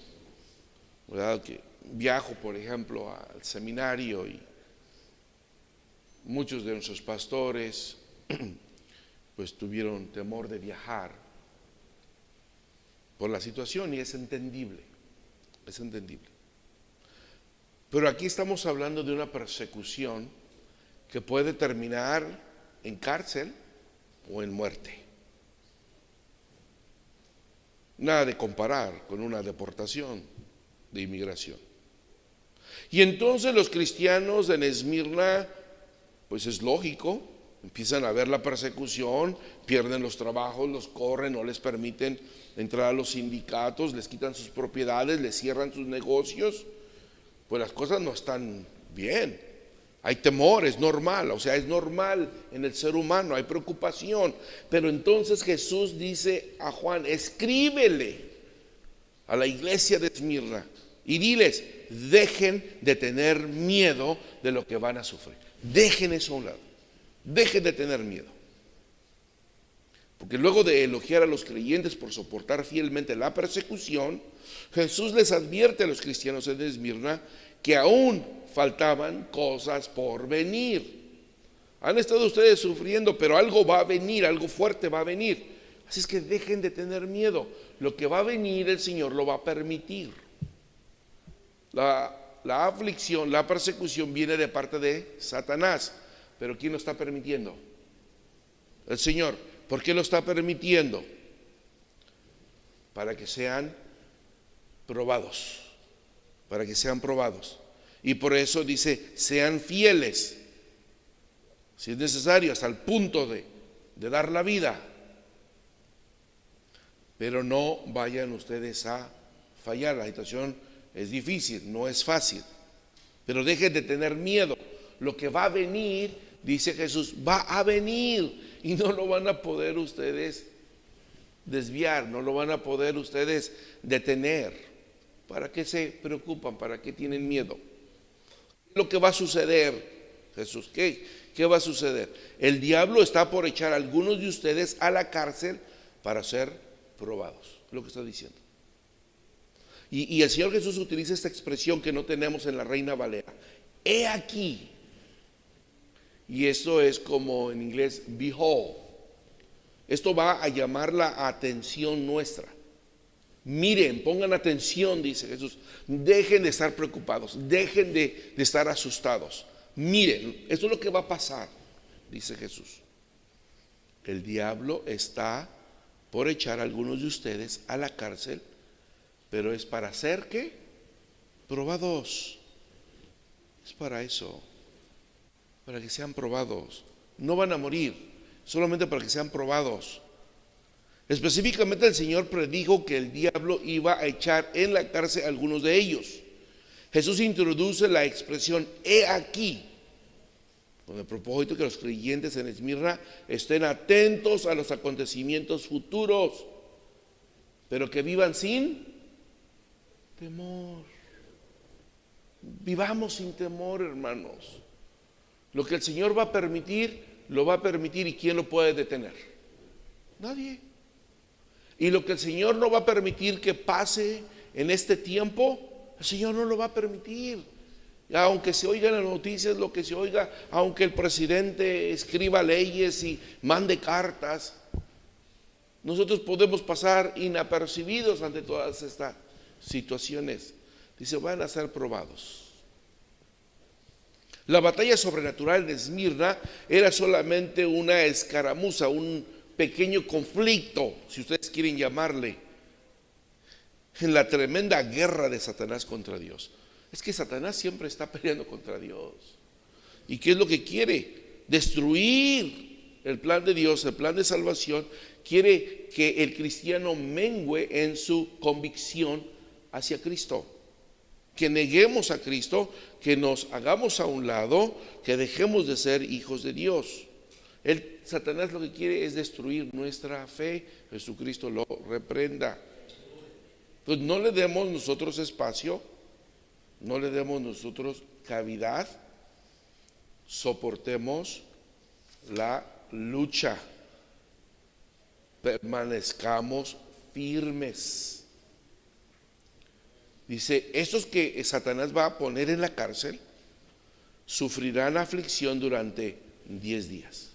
¿verdad? Que viajo, por ejemplo, al seminario y muchos de nuestros pastores pues tuvieron temor de viajar por la situación, y es entendible. Pero aquí estamos hablando de una persecución que puede terminar en cárcel o en muerte. Nada de comparar con una deportación de inmigración. Y entonces los cristianos en Esmirna, pues es lógico, empiezan a ver la persecución, pierden los trabajos, los corren, no les permiten entrar a los sindicatos, les quitan sus propiedades, les cierran sus negocios. Pues las cosas no están Bien, hay temor, es normal, o sea, es normal en el ser humano, hay preocupación. Pero entonces Jesús dice a Juan: escríbele a la iglesia de Esmirna y diles: dejen de tener miedo de lo que van a sufrir. Dejen eso a un lado, dejen de tener miedo. Porque luego de elogiar a los creyentes por soportar fielmente la persecución, Jesús les advierte a los cristianos en Esmirna que aún faltaban cosas por venir. Han estado ustedes sufriendo, pero algo va a venir, algo fuerte va a venir. Así es que dejen de tener miedo. Lo que va a venir, el Señor lo va a permitir. La aflicción, la persecución viene de parte de Satanás. Pero ¿quién lo está permitiendo? El Señor. ¿Por qué lo está permitiendo? Para que sean probados. Para que sean probados. Y por eso dice: sean fieles, si es necesario, hasta el punto de dar la vida. Pero no vayan ustedes a fallar. La situación es difícil, no es fácil. Pero dejen de tener miedo. Lo que va a venir, dice Jesús, va a venir. Y no lo van a poder ustedes desviar, no lo van a poder ustedes detener. ¿Para qué se preocupan? ¿Para qué tienen miedo? Lo que va a suceder, Jesús, ¿qué va a suceder? El diablo está por echar a algunos de ustedes a la cárcel para ser probados, lo que está diciendo. Y el Señor Jesús utiliza esta expresión que no tenemos en la Reina Valera: he aquí. Y esto es como en inglés behold. Esto va a llamar la atención nuestra. Miren, pongan atención, dice Jesús. Dejen de estar preocupados, dejen de estar asustados. Miren, esto es lo que va a pasar, dice Jesús. El diablo está por echar a algunos de ustedes a la cárcel, pero es para ser ¿qué? Probados. Es para eso, para que sean probados. No van a morir, solamente para que sean probados. Específicamente el Señor predijo que el diablo iba a echar en la cárcel a algunos de ellos. Jesús introduce la expresión he aquí, con el propósito que los creyentes en Esmirna estén atentos a los acontecimientos futuros, pero que vivan sin temor. Vivamos sin temor, hermanos. Lo que el Señor va a permitir, lo va a permitir. ¿Y quién lo puede detener? Nadie. Y lo que el Señor no va a permitir que pase en este tiempo, el Señor no lo va a permitir. Aunque se oigan las noticias lo que se oiga, aunque el presidente escriba leyes y mande cartas, nosotros podemos pasar inapercibidos ante todas estas situaciones. Dice, van a ser probados. La batalla sobrenatural de Esmirna era solamente una escaramuza, un pequeño conflicto, si ustedes quieren llamarle, en la tremenda guerra de Satanás contra Dios. Es que Satanás siempre está peleando contra Dios. ¿Y qué es lo que quiere? Destruir el plan de Dios, el plan de salvación. Quiere que el cristiano mengüe en su convicción hacia Cristo. Que neguemos a Cristo, que nos hagamos a un lado, que dejemos de ser hijos de Dios. Satanás lo que quiere es destruir nuestra fe. Jesucristo lo reprenda. Pues no le demos nosotros espacio, no le demos nosotros cavidad, soportemos la lucha, permanezcamos firmes. Dice, estos que Satanás va a poner en la cárcel sufrirán aflicción durante 10 días.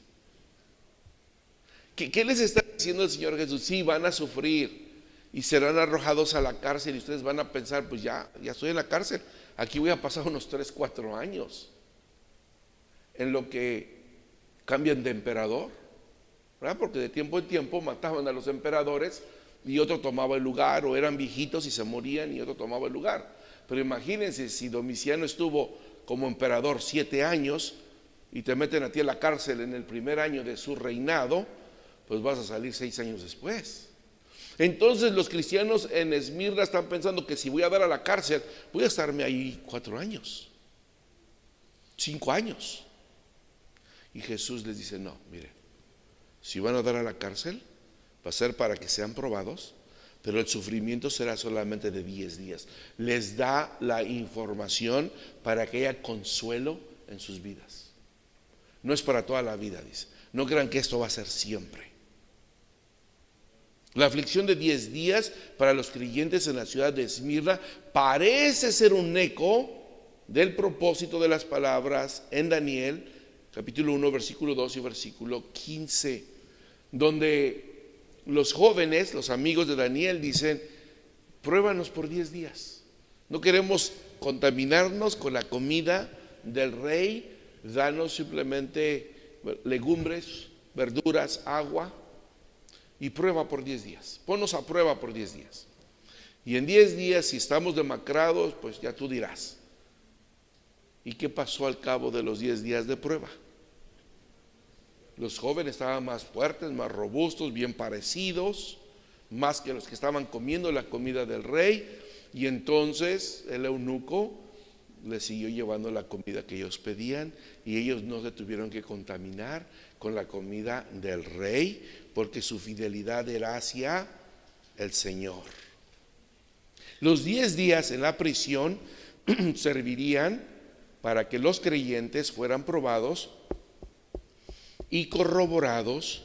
¿Qué les está diciendo el Señor Jesús? Sí, van a sufrir y serán arrojados a la cárcel y ustedes van a pensar, pues ya estoy en la cárcel, aquí voy a pasar unos 3, 4 años en lo que cambian de emperador, ¿verdad? Porque de tiempo en tiempo mataban a los emperadores y otro tomaba el lugar, o eran viejitos y se morían y otro tomaba el lugar. Pero imagínense, si Domiciano estuvo como emperador 7 años y te meten a ti en la cárcel en el primer año de su reinado, pues vas a salir 6 años después. Entonces los cristianos en Esmirna están pensando que si voy a dar a la cárcel, voy a estarme ahí 4 años. 5 años. Y Jesús les dice, no, mire, si van a dar a la cárcel, va a ser para que sean probados, pero el sufrimiento será solamente de 10 días. Les da la información para que haya consuelo en sus vidas. No es para toda la vida, dice. No crean que esto va a ser siempre. La aflicción de 10 días para los creyentes en la ciudad de Esmirna parece ser un eco del propósito de las palabras en Daniel, capítulo 1, versículo 2 y versículo 15, donde los jóvenes, los amigos de Daniel dicen, pruébanos por 10 días. No queremos contaminarnos con la comida del rey, danos simplemente legumbres, verduras, agua y prueba por 10 días. Ponnos a prueba por 10 días. Y en 10 días, si estamos demacrados, pues ya tú dirás. ¿Y qué pasó al cabo de los 10 días de prueba? Los jóvenes estaban más fuertes, más robustos, bien parecidos, más que los que estaban comiendo la comida del rey. Y entonces el eunuco les siguió llevando la comida que ellos pedían, y ellos no se tuvieron que contaminar con la comida del rey, porque su fidelidad era hacia el Señor. Los 10 días en la prisión servirían para que los creyentes fueran probados y corroborados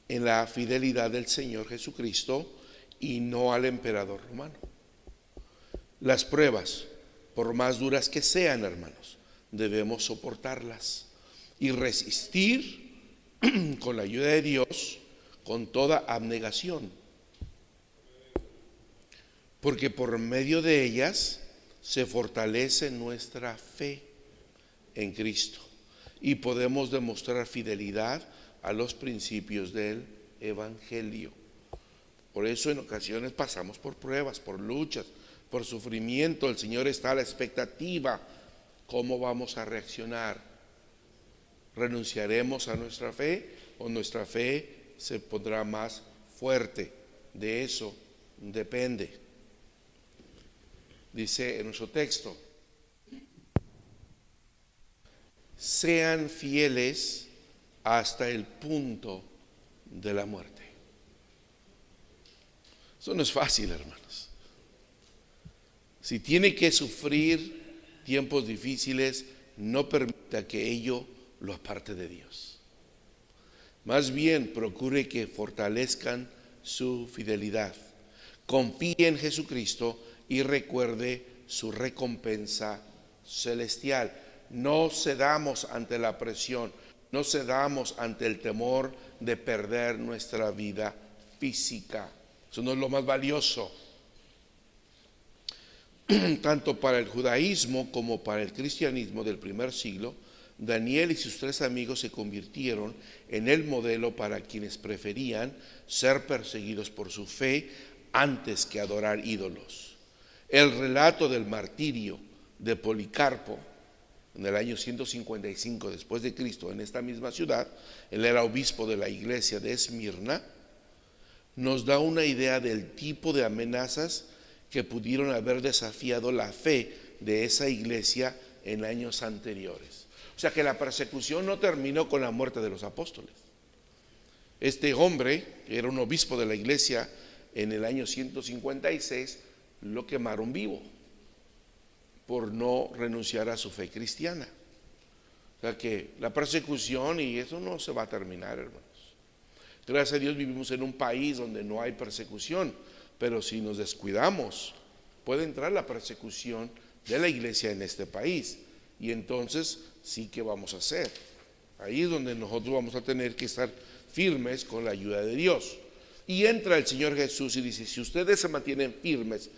en la fidelidad del Señor Jesucristo y no al emperador romano. Las pruebas, por más duras que sean, hermanos, debemos soportarlas y resistir con la ayuda de Dios con toda abnegación, porque por medio de ellas se fortalece nuestra fe en Cristo y podemos demostrar fidelidad a los principios del Evangelio. Por eso en ocasiones pasamos por pruebas, por luchas, por sufrimiento. El Señor está a la expectativa. ¿Cómo vamos a reaccionar? ¿Renunciaremos a nuestra fe o nuestra fe se pondrá más fuerte? De eso depende. Dice en nuestro texto, sean fieles hasta el punto de la muerte. Eso no es fácil, hermanos. Si tiene que sufrir tiempos difíciles, no permita que ello lo aparte de Dios. Más bien procure que fortalezcan su fidelidad. Confíe en Jesucristo y recuerde su recompensa celestial. No cedamos ante la presión, no cedamos ante el temor de perder nuestra vida física. Eso no es lo más valioso. Tanto para el judaísmo como para el cristianismo del primer siglo, Daniel y sus 3 amigos se convirtieron en el modelo para quienes preferían ser perseguidos por su fe antes que adorar ídolos. El relato del martirio de Policarpo en el año 155 después de Cristo en esta misma ciudad, él era obispo de la iglesia de Esmirna, nos da una idea del tipo de amenazas que pudieron haber desafiado la fe de esa iglesia en años anteriores. O sea que la persecución no terminó con la muerte de los apóstoles. Este hombre, que era un obispo de la iglesia en el año 156, lo quemaron vivo por no renunciar a su fe cristiana. O sea que la persecución y eso no se va a terminar, hermanos. Gracias a Dios vivimos en un país donde no hay persecución, pero si nos descuidamos, puede entrar la persecución de la iglesia en este país. Y entonces sí que vamos a hacer. Ahí es donde nosotros vamos a tener que estar firmes con la ayuda de Dios. Y entra el Señor Jesús y dice, si ustedes se mantienen firmes,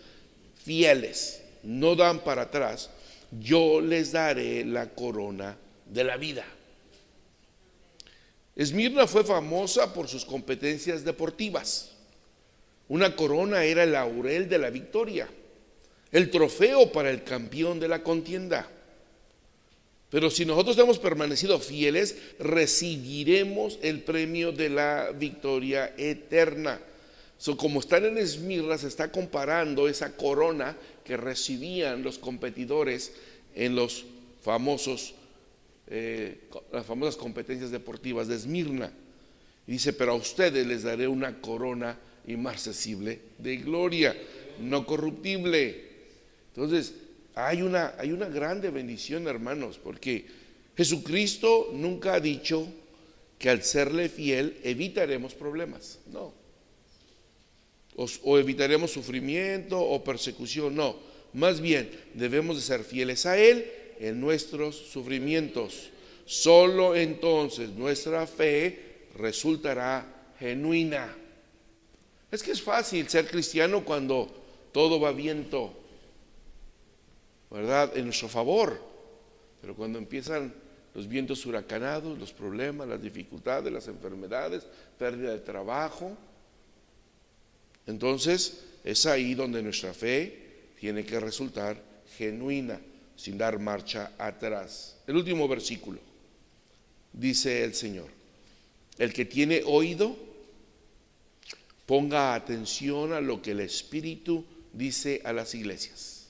fieles, no dan para atrás, yo les daré la corona de la vida. Esmirna fue famosa por sus competencias deportivas. Una corona era el laurel de la victoria, el trofeo para el campeón de la contienda. Pero si nosotros hemos permanecido fieles, recibiremos el premio de la victoria eterna. Como están en Esmirna, se está comparando esa corona que recibían los competidores en los las famosas competencias deportivas de Esmirna. Y dice, pero a ustedes les daré una corona inmarcesible de gloria, no corruptible. Entonces, hay una grande bendición, hermanos, porque Jesucristo nunca ha dicho que al serle fiel evitaremos problemas, no. O evitaremos sufrimiento o persecución, no. Más bien, debemos de ser fieles a Él en nuestros sufrimientos. Solo entonces nuestra fe resultará genuina. Es que es fácil ser cristiano cuando todo va viento, ¿verdad?, en nuestro favor. Pero cuando empiezan los vientos huracanados, los problemas, las dificultades, las enfermedades, pérdida de trabajo, entonces es ahí donde nuestra fe tiene que resultar genuina, sin dar marcha atrás. El último versículo, dice el Señor, el que tiene oído, ponga atención a lo que el Espíritu dice a las iglesias.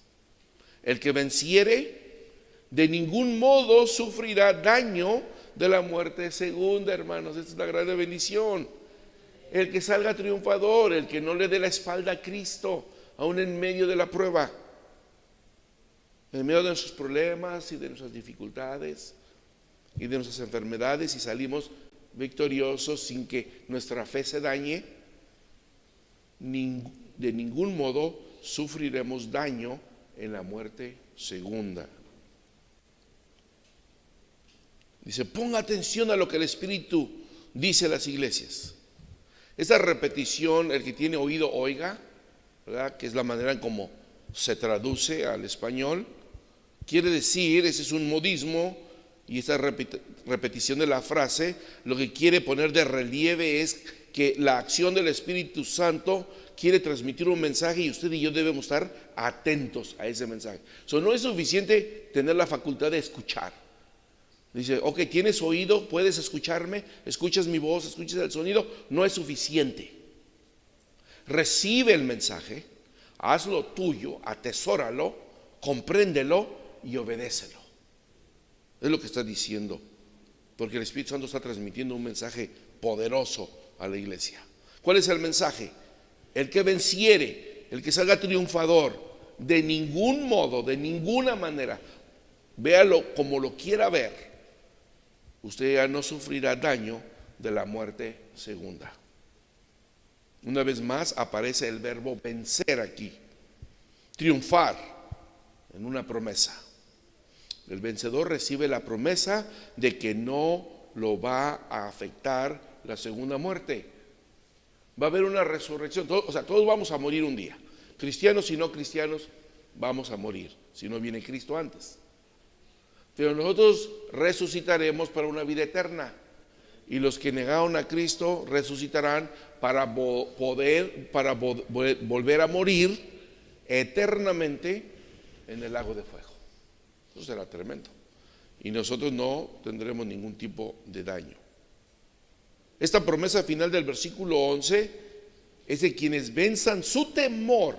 El que venciere, de ningún modo sufrirá daño de la muerte segunda, hermanos. Esta es la gran bendición. El que salga triunfador, el que no le dé la espalda a Cristo, aún en medio de la prueba, en medio de nuestros problemas y de nuestras dificultades y de nuestras enfermedades, y salimos victoriosos sin que nuestra fe se dañe, de ningún modo sufriremos daño en la muerte segunda. Dice, ponga atención a lo que el Espíritu dice a las iglesias. Esta repetición, el que tiene oído oiga, ¿verdad?, que es la manera en cómo se traduce al español, quiere decir, ese es un modismo, y esta repetición de la frase lo que quiere poner de relieve es que la acción del Espíritu Santo quiere transmitir un mensaje y usted y yo debemos estar atentos a ese mensaje. No es suficiente tener la facultad de escuchar. Dice, ok, tienes oído, puedes escucharme, escuchas mi voz, escuchas el sonido, no es suficiente. Recibe el mensaje, hazlo tuyo, atesóralo, compréndelo y obedécelo. Es lo que está diciendo, porque el Espíritu Santo está transmitiendo un mensaje poderoso a la iglesia. ¿Cuál es el mensaje? El que venciere, el que salga triunfador, de ningún modo, de ninguna manera, véalo como lo quiera ver, usted ya no sufrirá daño de la muerte segunda. Una vez más aparece el verbo vencer aquí, triunfar en una promesa. El vencedor recibe la promesa de que no lo va a afectar la segunda muerte. Va a haber una resurrección, todos vamos a morir un día. Cristianos y no cristianos vamos a morir, si no viene Cristo antes. Pero nosotros resucitaremos para una vida eterna. Y los que negaron a Cristo resucitarán para volver a morir eternamente en el lago de fuego. Eso será tremendo. Y nosotros no tendremos ningún tipo de daño. Esta promesa final del versículo 11 es de quienes venzan su temor.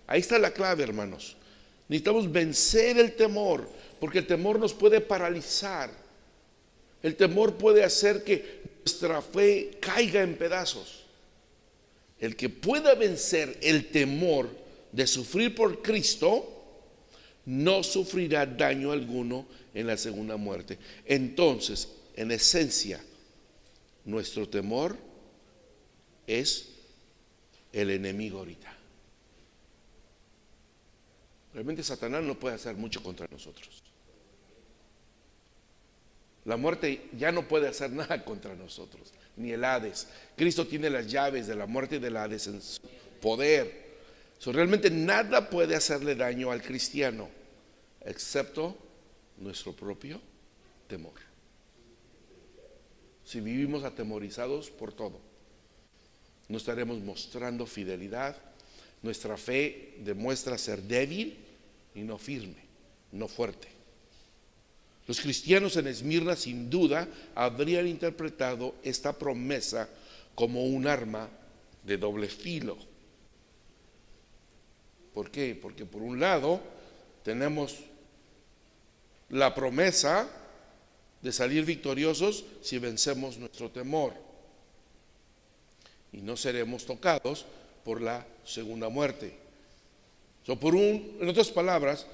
Ahí está la clave, hermanos. Necesitamos vencer el temor, porque el temor nos puede paralizar. El temor puede hacer que nuestra fe caiga en pedazos. El que pueda vencer el temor de sufrir por Cristo no sufrirá daño alguno en la segunda muerte. Entonces, en esencia, nuestro temor es el enemigo ahorita. Realmente Satanás no puede hacer mucho contra nosotros. La muerte ya no puede hacer nada contra nosotros, ni el Hades. Cristo tiene las llaves de la muerte y del Hades en su poder. Realmente nada puede hacerle daño al cristiano, excepto nuestro propio temor. Si vivimos atemorizados por todo, no estaremos mostrando fidelidad. Nuestra fe demuestra ser débil y no firme, no fuerte. Los cristianos en Esmirna sin duda habrían interpretado esta promesa como un arma de doble filo. ¿Por qué? Porque por un lado tenemos la promesa de salir victoriosos si vencemos nuestro temor. Y no seremos tocados por la segunda muerte. En otras palabras,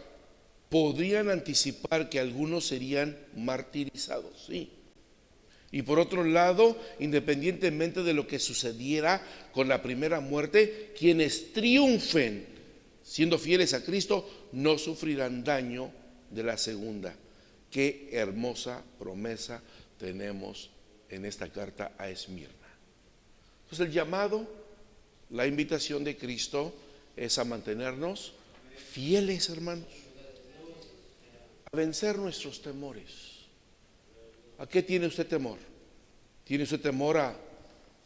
podrían anticipar que algunos serían martirizados, sí. Y por otro lado, independientemente de lo que sucediera con la primera muerte, quienes triunfen siendo fieles a Cristo no sufrirán daño de la segunda. Qué hermosa promesa tenemos en esta carta a Esmirna. Entonces el llamado, la invitación de Cristo es a mantenernos fieles, hermanos, a vencer nuestros temores. ¿A qué tiene usted temor? ¿Tiene usted temor a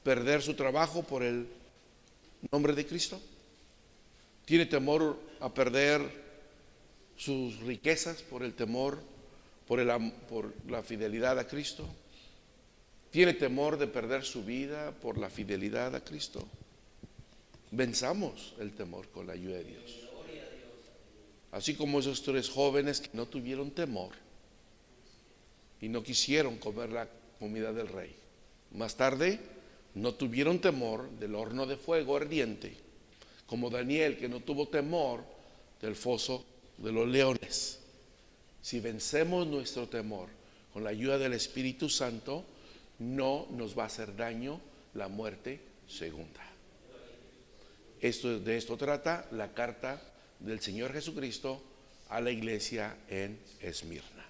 perder su trabajo por el nombre de Cristo? ¿Tiene temor a perder sus riquezas por el temor, por la fidelidad a Cristo? ¿Tiene temor de perder su vida por la fidelidad a Cristo? Venzamos el temor con la ayuda de Dios. Así como esos 3 jóvenes que no tuvieron temor y no quisieron comer la comida del rey. Más tarde no tuvieron temor del horno de fuego ardiente, como Daniel, que no tuvo temor del foso de los leones. Si vencemos nuestro temor con la ayuda del Espíritu Santo, no nos va a hacer daño la muerte segunda. De esto trata la carta del Señor Jesucristo a la iglesia en Esmirna.